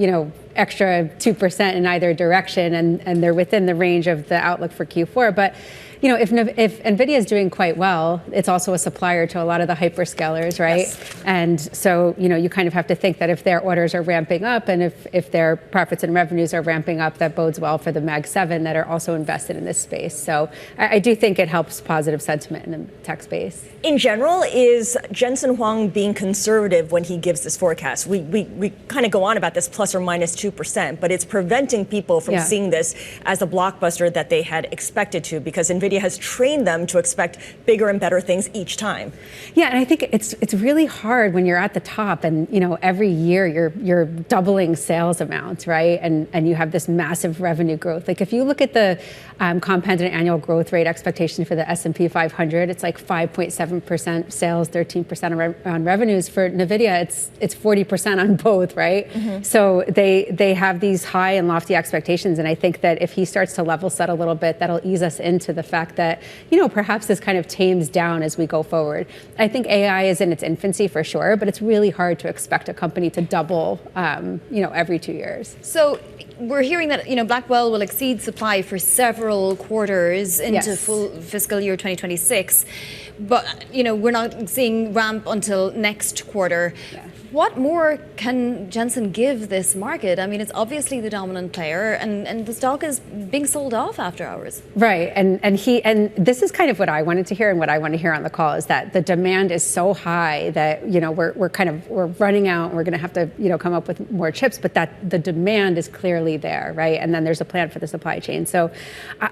S20: extra 2% in either direction, and they're within the range of the outlook for Q4. But if Nvidia is doing quite well, it's also a supplier to a lot of the hyperscalers, right? Yes. And so, you kind of have to think that if their orders are ramping up and if their profits and revenues are ramping up, that bodes well for the Mag 7 that are also invested in this space. So I do think it helps positive sentiment in the tech space.
S3: In general, is Jensen Huang being conservative when he gives this forecast? We kind of go on about this plus or minus 2%, but it's preventing people from seeing this as a blockbuster that they had expected to, because Nvidia has trained them to expect bigger and better things each time.
S20: Yeah, and I think it's really hard when you're at the top and every year you're doubling sales amounts, right? And you have this massive revenue growth. Like if you look at the compounded annual growth rate expectation for the S&P 500, it's like 5.7% sales, 13% on revenues. For Nvidia, it's 40% on both, right? Mm-hmm. So they have these high and lofty expectations, and I think that if he starts to level set a little bit, that'll ease us into the fact that, perhaps this kind of tames down as we go forward. I think AI is in its infancy for sure, but it's really hard to expect a company to double, every 2 years.
S14: So we're hearing that, Blackwell will exceed supply for several quarters into full fiscal year 2026. But, we're not seeing ramp until next quarter. Yeah. What more can Jensen give this market? I mean, it's obviously the dominant player, and the stock is being sold off after hours.
S20: Right, and this is kind of what I wanted to hear, and what I want to hear on the call is that the demand is so high that we're running out, and we're going to have to come up with more chips, but that the demand is clearly there, right? And then there's a plan for the supply chain. So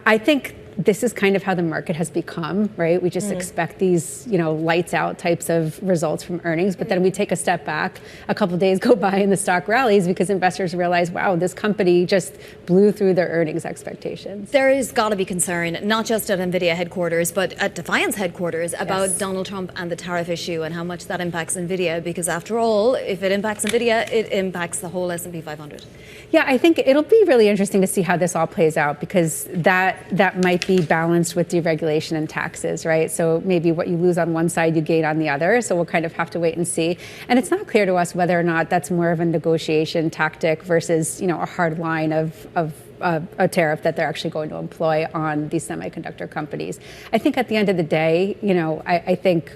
S20: I think this is kind of how the market has become, right? We just expect these, lights out types of results from earnings, but then we take a step back, a couple of days go by and the stock rallies because investors realize, wow, this company just blew through their earnings expectations.
S14: There has got to be concern, not just at Nvidia headquarters, but at Defiance headquarters about Donald Trump and the tariff issue and how much that impacts Nvidia, because after all, if it impacts Nvidia, it impacts the whole S&P 500.
S20: Yeah, I think it'll be really interesting to see how this all plays out, because that might be balanced with deregulation and taxes, right? So maybe what you lose on one side, you gain on the other. So we'll kind of have to wait and see. And it's not clear to us whether or not that's more of a negotiation tactic versus, a hard line of a tariff that they're actually going to employ on these semiconductor companies. I think at the end of the day, I think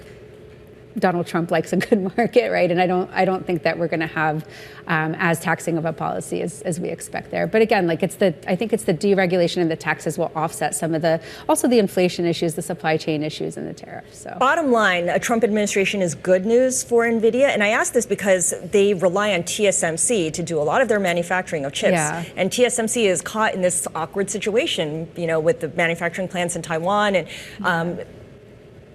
S20: Donald Trump likes a good market, right? And I don't think that we're going to have as taxing of a policy as we expect there. But again, I think it's the deregulation and the taxes will offset some of also the inflation issues, the supply chain issues, and the tariffs. So
S3: bottom line, a Trump administration is good news for Nvidia, and I ask this because they rely on TSMC to do a lot of their manufacturing of chips. Yeah. And TSMC is caught in this awkward situation, with the manufacturing plants in Taiwan and.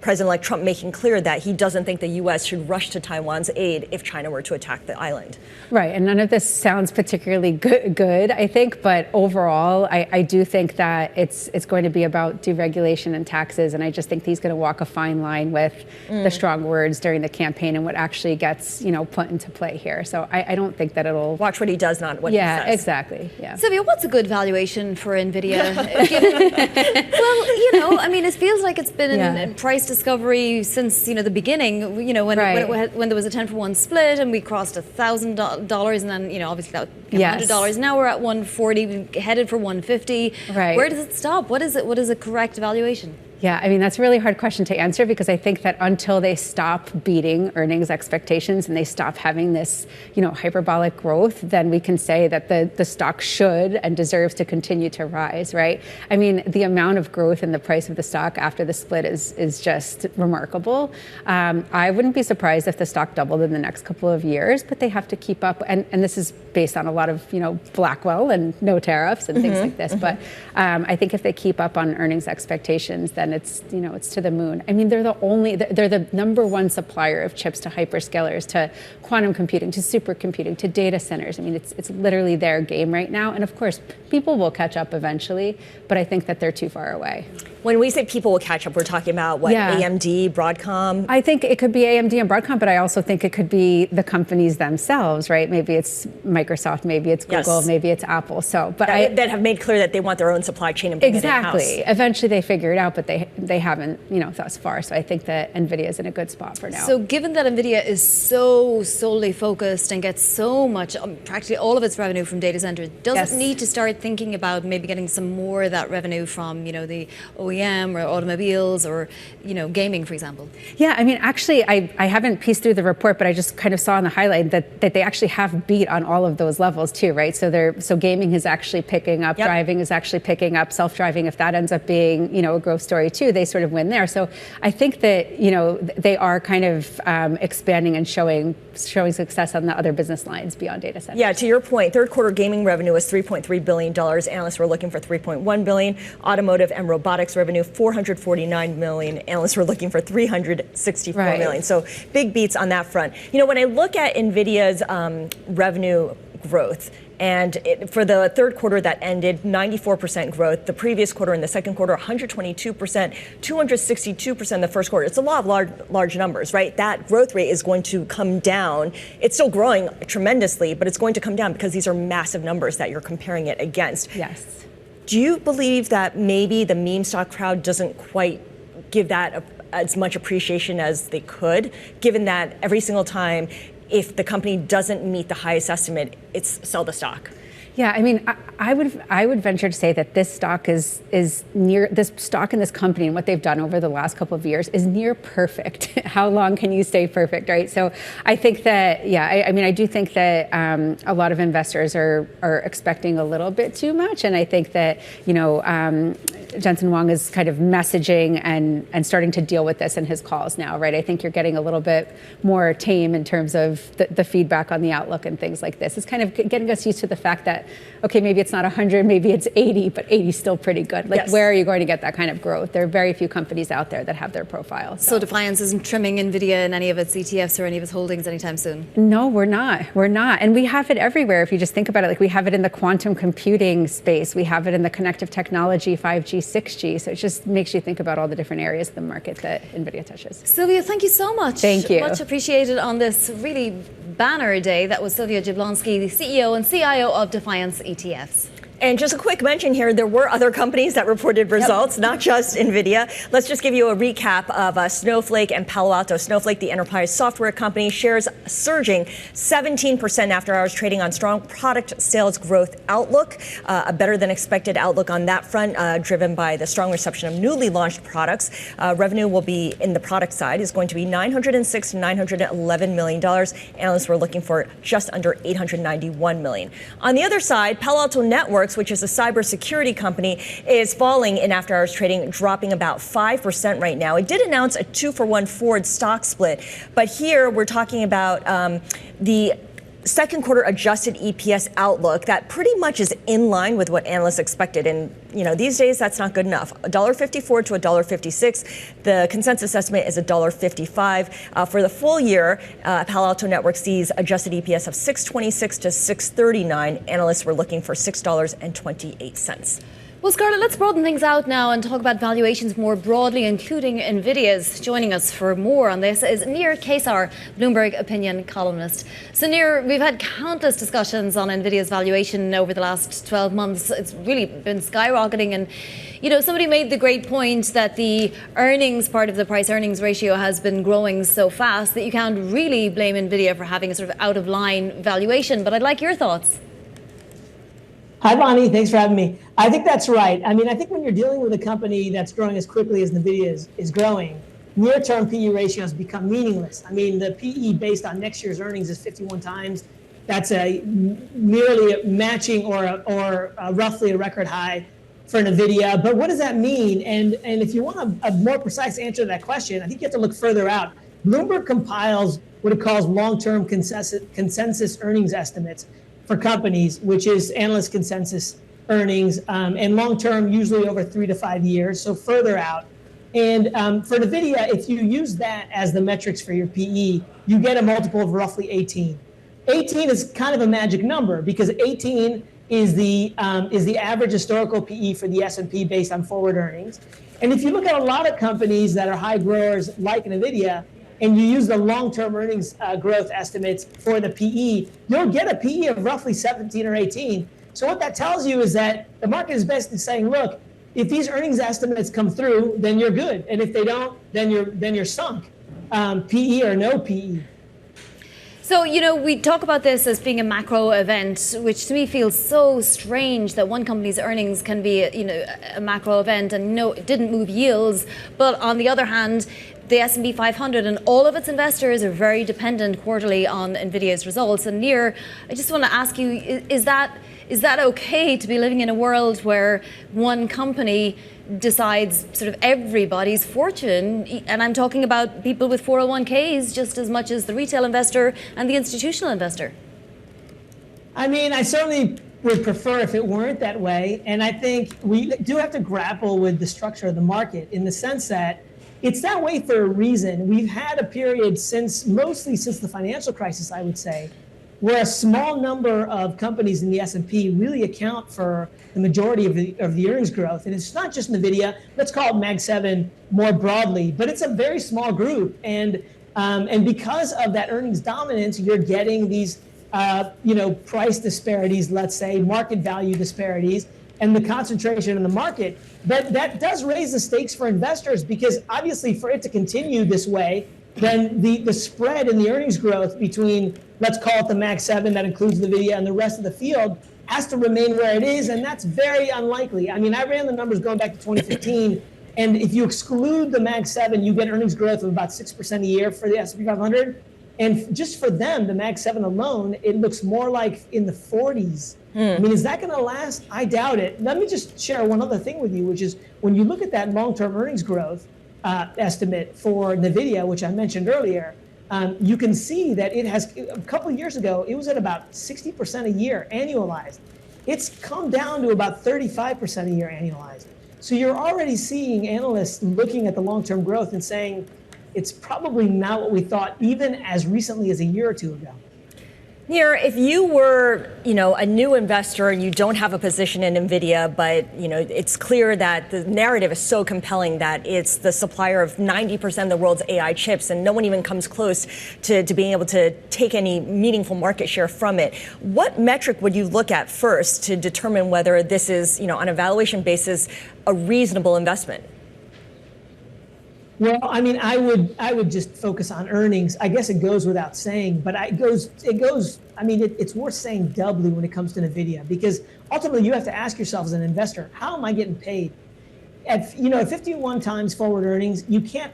S3: President-elect Trump making clear that he doesn't think the U.S. should rush to Taiwan's aid if China were to attack the island.
S20: Right, and none of this sounds particularly good, I think, but overall, I do think that it's going to be about deregulation and taxes, and I just think he's going to walk a fine line with the strong words during the campaign and what actually gets, put into play here. So I don't think that it'll...
S3: Watch what he does, not what he says.
S20: Yeah, exactly, yeah.
S14: Sylvia, what's a good valuation for Nvidia? Well, it feels like it's been in price discovery since the beginning. When there was a 10-for-1 split and we crossed $1,000, and then obviously that $100. Now we're at 140, headed for 150. Right. Where does it stop? What is it? What is a correct valuation?
S20: Yeah, that's a really hard question to answer, because I think that until they stop beating earnings expectations and they stop having this, hyperbolic growth, then we can say that the stock should and deserves to continue to rise, right? The amount of growth in the price of the stock after the split is just remarkable. I wouldn't be surprised if the stock doubled in the next couple of years, but they have to keep up. And this is based on a lot of, Blackwell and no tariffs and things like this. But I think if they keep up on earnings expectations, then it's to the moon. They're the number one supplier of chips to hyperscalers, to quantum computing, to supercomputing, to data centers. It's literally their game right now. And of course, people will catch up eventually, but I think that they're too far away.
S3: When we say people will catch up, we're talking about AMD, Broadcom?
S20: I think it could be AMD and Broadcom, but I also think it could be the companies themselves, right? Maybe it's Microsoft, maybe it's Google, maybe it's Apple.
S3: That have made clear that they want their own supply chain and bring it in-house.
S20: Eventually they figure it out, but they haven't, thus far. So I think that Nvidia is in a good spot for now.
S14: So given that Nvidia is so solely focused and gets so much, practically all of its revenue from data centers, does it need to start thinking about maybe getting some more of that revenue from, the OEM or automobiles or, gaming, for example?
S20: Yeah, actually, I haven't pieced through the report, but I just kind of saw in the highlight that they actually have beat on all of those levels too, right? So gaming is actually picking up, driving is actually picking up, self-driving, if that ends up being, a growth story too, they sort of win there. So I think that, they are kind of expanding and showing success on the other business lines beyond data centers.
S3: Yeah, to your point, third quarter gaming revenue was $3.3 billion. Analysts were looking for $3.1 billion. Automotive and robotics revenue, $449 million. Analysts were looking for $364 million. So big beats on that front. When I look at Nvidia's revenue growth, and for the third quarter that ended, 94% growth. The previous quarter and the second quarter, 122%, 262% in the first quarter. It's a lot of large numbers, right? That growth rate is going to come down. It's still growing tremendously, but it's going to come down because these are massive numbers that you're comparing it against.
S20: Yes.
S3: Do you believe that maybe the meme stock crowd doesn't quite give that as much appreciation as they could, given that every single time if the company doesn't meet the highest estimate, it's sell the stock?
S20: Yeah, I would venture to say that this stock is near, this stock in this company and what they've done over the last couple of years is near perfect. How long can you stay perfect, right? So I think that, I do think that a lot of investors are expecting a little bit too much, and I think that Jensen Huang is kind of messaging and starting to deal with this in his calls now, right? I think you're getting a little bit more tame in terms of the feedback on the outlook and things like this. It's kind of getting us used to the fact that that, okay, maybe it's not 100, maybe it's 80, but 80 is still pretty good. Like, where are you going to get that kind of growth? There are very few companies out there that have their profile.
S14: So Defiance isn't trimming Nvidia in any of its ETFs or any of its holdings anytime soon?
S20: No, we're not. We're not. And we have it everywhere. If you just think about it, like we have it in the quantum computing space. We have it in the connective technology, 5G, 6G. So it just makes you think about all the different areas of the market that Nvidia touches.
S14: Sylvia, thank you so much.
S20: Thank you.
S14: Much appreciated on this really banner day. That was Sylvia Jablonski, the CEO and CIO of Defiance ETFs.
S3: And just a quick mention here, there were other companies that reported results, not just Nvidia. Let's just give you a recap of Snowflake and Palo Alto. Snowflake, the enterprise software company, shares surging 17% after hours, trading on strong product sales growth outlook. A better than expected outlook on that front, driven by the strong reception of newly launched products. Revenue will be, in the product side, is going to be $906 to $911 million. Analysts were looking for just under $891 million. On the other side, Palo Alto Networks, which is a cybersecurity company, is falling in after-hours trading, dropping about 5% right now. It did announce a 2-for-1 forward stock split, but here we're talking about the second quarter adjusted EPS outlook that pretty much is in line with what analysts expected. And, these days that's not good enough. $1.54 to $1.56. The consensus estimate is $1.55. For the full year, Palo Alto Networks sees adjusted EPS of $6.26 to $6.39. Analysts were looking for $6.28.
S14: Well, Scarlett, let's broaden things out now and talk about valuations more broadly, including Nvidia's. Joining us for more on this is Nir Kaysar, Bloomberg opinion columnist. So, Nir, we've had countless discussions on Nvidia's valuation over the last 12 months. It's really been skyrocketing. And, somebody made the great point that the earnings part of the price-earnings ratio has been growing so fast that you can't really blame Nvidia for having a sort of out-of-line valuation. But I'd like your thoughts.
S21: Hi, Bonnie. Thanks for having me. I think that's right. I think when you're dealing with a company that's growing as quickly as Nvidia is growing, near-term PE ratios become meaningless. The PE based on next year's earnings is 51 times. That's nearly matching or roughly a record high for Nvidia. But what does that mean? And if you want a more precise answer to that question, I think you have to look further out. Bloomberg compiles what it calls long-term consensus earnings estimates for companies, which is analyst consensus earnings, and long-term, usually over 3 to 5 years, so further out. And for Nvidia, if you use that as the metrics for your PE, you get a multiple of roughly 18. 18 is kind of a magic number because 18 is the average historical PE for the S&P based on forward earnings. And if you look at a lot of companies that are high growers like Nvidia, and you use the long-term earnings growth estimates for the PE, you'll get a PE of roughly 17 or 18. So what that tells you is that the market is basically saying, look, if these earnings estimates come through, then you're good. And if they don't, then you're sunk, PE or no PE.
S14: So, we talk about this as being a macro event, which to me feels so strange that one company's earnings can be, a macro event. And no, it didn't move yields. But on the other hand, the S&P 500 and all of its investors are very dependent quarterly on Nvidia's results. And Nir, I just want to ask you, is that okay to be living in a world where one company decides sort of everybody's fortune? And I'm talking about people with 401ks just as much as the retail investor and the institutional investor.
S21: I certainly would prefer if it weren't that way. And I think we do have to grapple with the structure of the market in the sense that it's that way for a reason. We've had a period mostly since the financial crisis, I would say, where a small number of companies in the S&P really account for the majority of the earnings growth. And it's not just Nvidia, let's call it Mag 7 more broadly, but it's a very small group. And because of that earnings dominance, you're getting these price disparities, let's say, market value disparities, and the concentration in the market. But that does raise the stakes for investors because obviously for it to continue this way, then the spread in the earnings growth between, let's call it the Mag 7 that includes Nvidia and the rest of the field has to remain where it is, and that's very unlikely. I ran the numbers going back to 2015, and if you exclude the Mag 7, you get earnings growth of about 6% a year for the S&P 500. And just for them, the Mag 7 alone, it looks more like in the 40s. Is that going to last? I doubt it. Let me just share one other thing with you, which is when you look at that long-term earnings growth estimate for Nvidia, which I mentioned earlier, you can see that it has, a couple of years ago, it was at about 60% a year annualized. it's come down to about 35% a year annualized. So you're already seeing analysts looking at the long-term growth and saying it's probably not what we thought even as recently as a year or two ago.
S3: Nir, if you were, a new investor and you don't have a position in Nvidia, but, it's clear that the narrative is so compelling that it's the supplier of 90% of the world's AI chips and no one even comes close to being able to take any meaningful market share from it. What metric would you look at first to determine whether this is, on a valuation basis, a reasonable investment?
S21: Well, I mean, I would just focus on earnings. I guess it goes without saying, but it's worth saying doubly when it comes to Nvidia, because ultimately you have to ask yourself as an investor, how am I getting paid? At 51 times forward earnings, you can't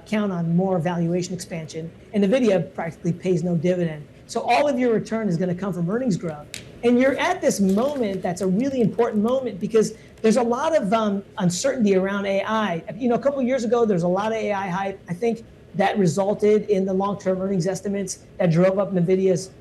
S21: count on more valuation expansion, and Nvidia practically pays no dividend. So all of your return is going to come from earnings growth. And you're at this moment that's a really important moment because there's a lot of uncertainty around AI. A couple of years ago, there's a lot of AI hype. I think that resulted in the long-term earnings estimates that drove up Nvidia's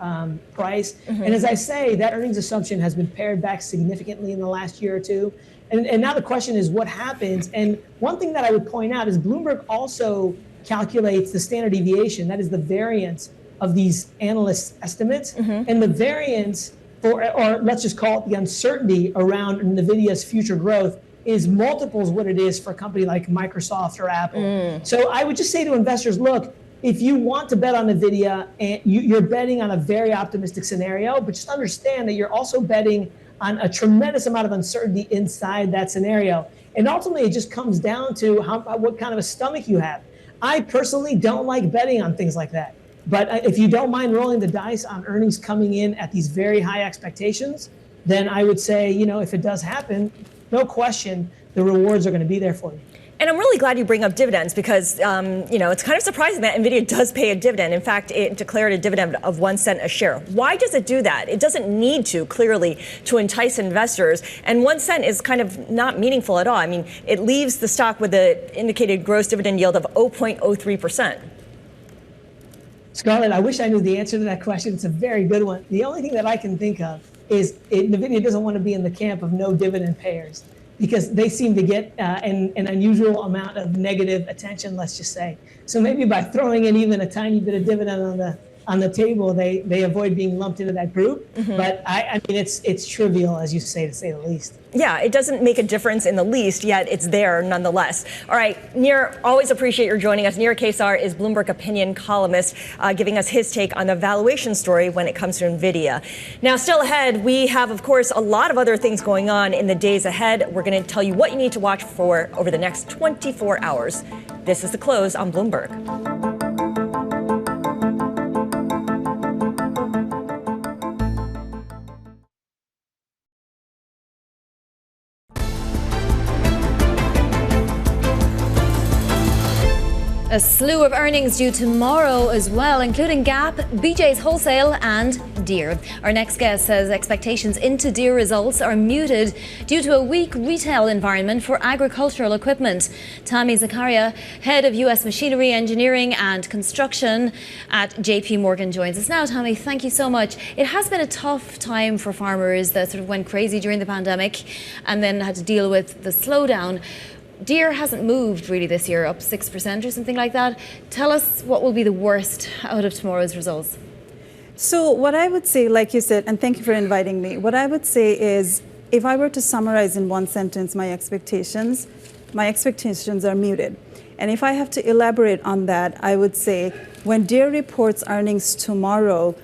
S21: price. Mm-hmm. And as I say, that earnings assumption has been pared back significantly in the last year or two. And now the question is what happens? And one thing that I would point out is Bloomberg also calculates the standard deviation, that is the variance of these analysts' estimates. Mm-hmm. And the variance, or let's just call it the uncertainty around Nvidia's future growth, is multiples what it is for a company like Microsoft or Apple. So I would just say to investors, look, if you want to bet on Nvidia, and you're betting on a very optimistic scenario, but just understand that you're also betting on a tremendous amount of uncertainty inside that scenario. And ultimately, it just comes down to what kind of a stomach you have. I personally don't like betting on things like that. But if you don't mind rolling the dice on earnings coming in at these very high expectations, then I would say, if it does happen, no question, the rewards are going to be there for you.
S3: And I'm really glad you bring up dividends because, it's kind of surprising that Nvidia does pay a dividend. In fact, it declared a dividend of 1 cent a share. Why does it do that? It doesn't need to, clearly, to entice investors. And 1 cent is kind of not meaningful at all. I mean, it leaves the stock with an indicated gross dividend yield of 0.03%.
S21: Scarlett, I wish I knew the answer to that question. It's a very good one. The only thing that I can think of is Nvidia doesn't want to be in the camp of no dividend payers because they seem to get an unusual amount of negative attention, let's just say. So maybe by throwing in even a tiny bit of dividend on the table, they avoid being lumped into that group. Mm-hmm. But I mean, it's trivial, as you say, to say the least.
S3: Yeah, it doesn't make a difference in the least, yet it's there nonetheless. All right, Nir, always appreciate your joining us. Nir Kaysar is Bloomberg opinion columnist, giving us his take on the valuation story when it comes to Nvidia. Now, still ahead, we have, of course, a lot of other things going on in the days ahead. We're going to tell you what you need to watch for over the next 24 hours. This is The Close on Bloomberg.
S14: A slew of earnings due tomorrow as well, including Gap, BJ's Wholesale and Deere. Our next guest says expectations into Deere results are muted due to a weak retail environment for agricultural equipment. Tami, Zakaria, head of U.S. machinery, engineering and construction at JPMorgan, joins us now. Tami, thank you so much. It has been a tough time for farmers that sort of went crazy during the pandemic and then had to deal with the slowdown. Deere hasn't moved really this year, up 6% or something like that. Tell us what will be the worst out of tomorrow's results.
S1: So what I would say, like you said, and thank you for inviting me, what I would say is, if I were to summarize in one sentence my expectations are muted. And if I have to elaborate on that, I would say when Deere reports earnings tomorrow,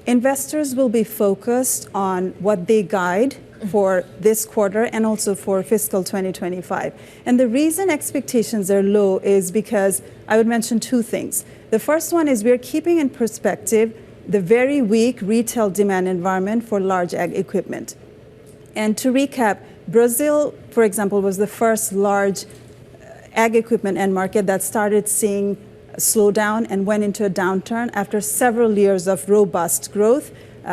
S1: investors will be focused on what they guide for this quarter and also for fiscal 2025. And the reason expectations are low is because I would mention two things. The first one is we're keeping in perspective the very weak retail demand environment for large ag equipment. And to recap, Brazil, for example, was the first large ag equipment end market that started seeing a slowdown and went into a downturn after several years of robust growth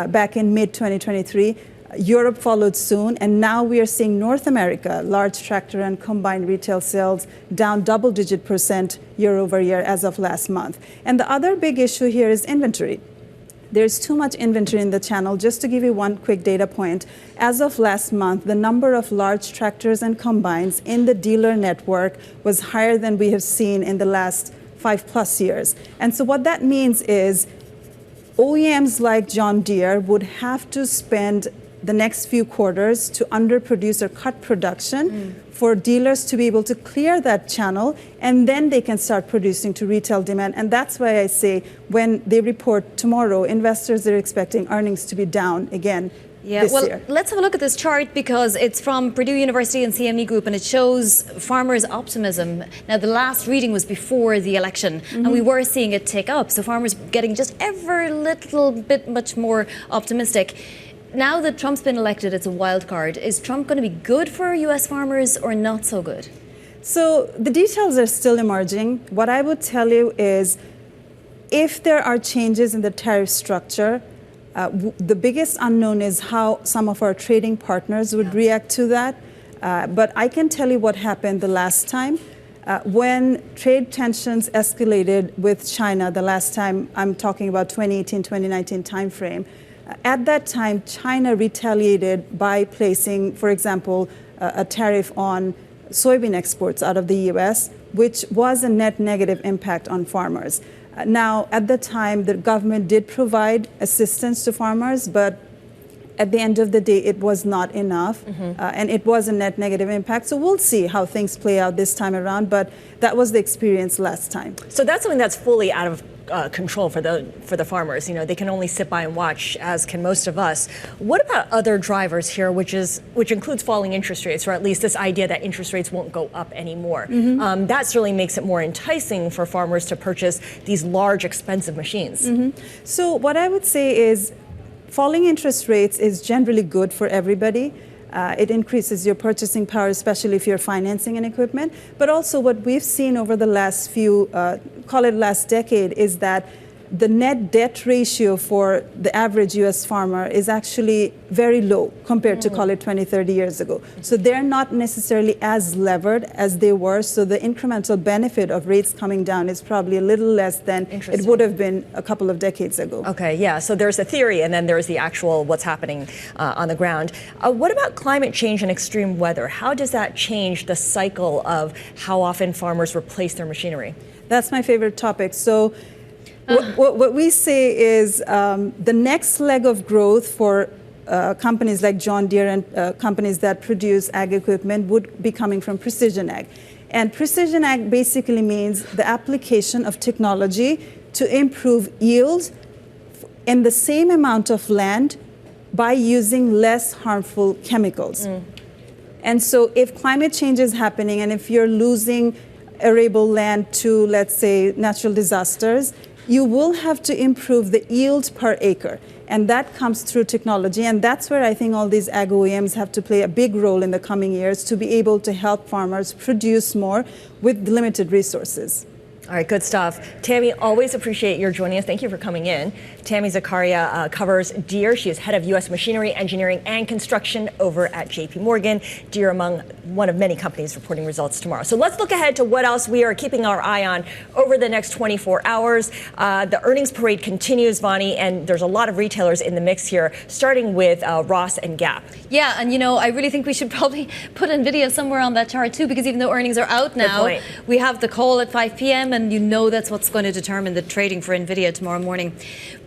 S1: back in mid-2023. Europe followed soon, and now we are seeing North America, large tractor and combined retail sales down double-digit % year over year as of last month. And the other big issue here is inventory. There's too much inventory in the channel. Just to give you one quick data point, as of last month, the number of large tractors and combines in the dealer network was higher than we have seen in the last 5+ years. And so what that means is OEMs like John Deere would have to spend the next few quarters to underproduce or cut production for dealers to be able to clear that channel, and then they can start producing to retail demand. And that's why I say when they report tomorrow, investors are expecting earnings to be down again this year.
S14: Let's have a look at this chart because it's from Purdue University and CME Group, and it shows farmers' optimism. Now, the last reading was before the election, and we were seeing it tick up. So farmers getting just ever little bit much more optimistic. Now that Trump's been elected, it's a wild card. Is Trump going to be good for U.S. farmers or not so good?
S1: So the details are still emerging. What I would tell you is if there are changes in the tariff structure, the biggest unknown is how some of our trading partners would react to that. But I can tell you what happened the last time. When trade tensions escalated with China, the last time, I'm talking about 2018, 2019 timeframe, at that time, China retaliated by placing, for example, a tariff on soybean exports out of the U.S., which was a net negative impact on farmers. Now, at the time, the government did provide assistance to farmers, but at the end of the day, it was not enough, and it was a net negative impact. So we'll see how things play out this time around, but that was the experience last time.
S3: So that's something that's fully out of control for the farmers. You know, they can only sit by and watch, as can most of us. What about other drivers here, which includes falling interest rates, or at least this idea that interest rates won't go up anymore? That certainly makes it more enticing for farmers to purchase these large, expensive machines.
S1: So what I would say is falling interest rates is generally good for everybody. It increases your purchasing power, especially if you're financing an equipment. But also what we've seen over the last few, call it last decade, is that the net debt ratio for the average U.S. farmer is actually very low compared to, call it 20, 30 years ago. So they're not necessarily as levered as they were. So the incremental benefit of rates coming down is probably a little less than it would have been a couple of decades ago.
S3: Okay, yeah. So there's a theory, and then there's the actual what's happening on the ground. What about climate change and extreme weather? How does that change the cycle of how often farmers replace their machinery?
S1: That's my favorite topic. So what we say is the next leg of growth for companies like John Deere and companies that produce ag equipment would be coming from precision ag. And precision ag basically means the application of technology to improve yield in the same amount of land by using less harmful chemicals. And so if climate change is happening and if you're losing arable land to, let's say, natural disasters, you will have to improve the yield per acre. And that comes through technology. And that's where I think all these ag OEMs have to play a big role in the coming years to be able to help farmers produce more with limited resources.
S3: All right, good stuff. Tami, always appreciate your joining us. Thank you for coming in. Tami Zakaria covers Deere. She is head of U.S. machinery, engineering, and construction over at JPMorgan. Deere among one of many companies reporting results tomorrow. So let's look ahead to what else we are keeping our eye on over the next 24 hours. The earnings parade continues, Vani, and there's a lot of retailers in the mix here, starting with Ross and Gap.
S14: Yeah, and you know, I really think we should probably put Nvidia somewhere on that chart too, because even though earnings are out now, we have the call at 5 p.m. and you know that's what's going to determine the trading for Nvidia tomorrow morning.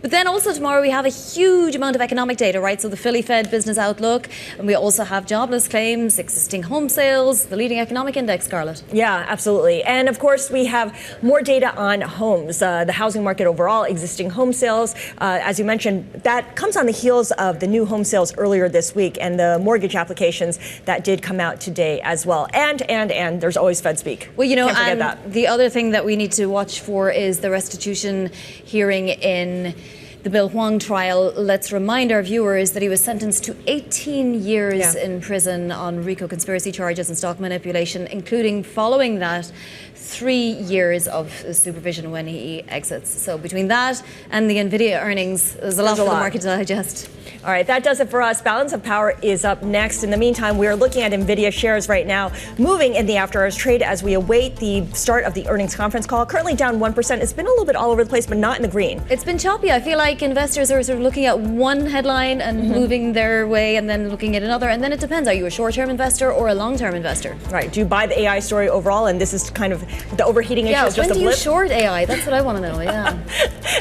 S14: But then also tomorrow we have a huge amount of economic data, right? So the Philly Fed business outlook, and we also have jobless claims, existing home sales, the leading economic index, Scarlett.
S3: Yeah, absolutely. And of course, we have more data on homes, the housing market overall, existing home sales. As you mentioned, that comes on the heels of the new home sales earlier this week and the mortgage applications that did come out today as well. And there's always Fed speak.
S14: Well, you know,
S3: can't forget that.
S14: The other thing that we need to watch for is the restitution hearing in the Bill Huang trial. Let's remind our viewers that he was sentenced to 18 years in prison on RICO conspiracy charges and stock manipulation, including following that 3 years of supervision when he exits. So between that and the Nvidia earnings, there's a lot for the market to digest.
S3: All right, that does it for us. Balance of Power is up next. In the meantime, we are looking at Nvidia shares right now, moving in the after-hours trade as we await the start of the earnings conference call. Currently down 1%. It's been a little bit all over the place, but not in the green.
S14: It's been choppy. I feel like like investors are sort of looking at one headline and moving their way and then looking at another. And then it depends. Are you a short-term investor or a long-term investor?
S3: Right. Do you buy the AI story overall? And this is kind of the overheating issue is just a blip.
S14: When do you short AI? That's what I want to know, yeah.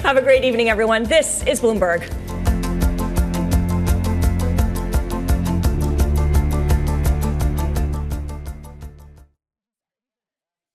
S3: Have a great evening, everyone. This is Bloomberg.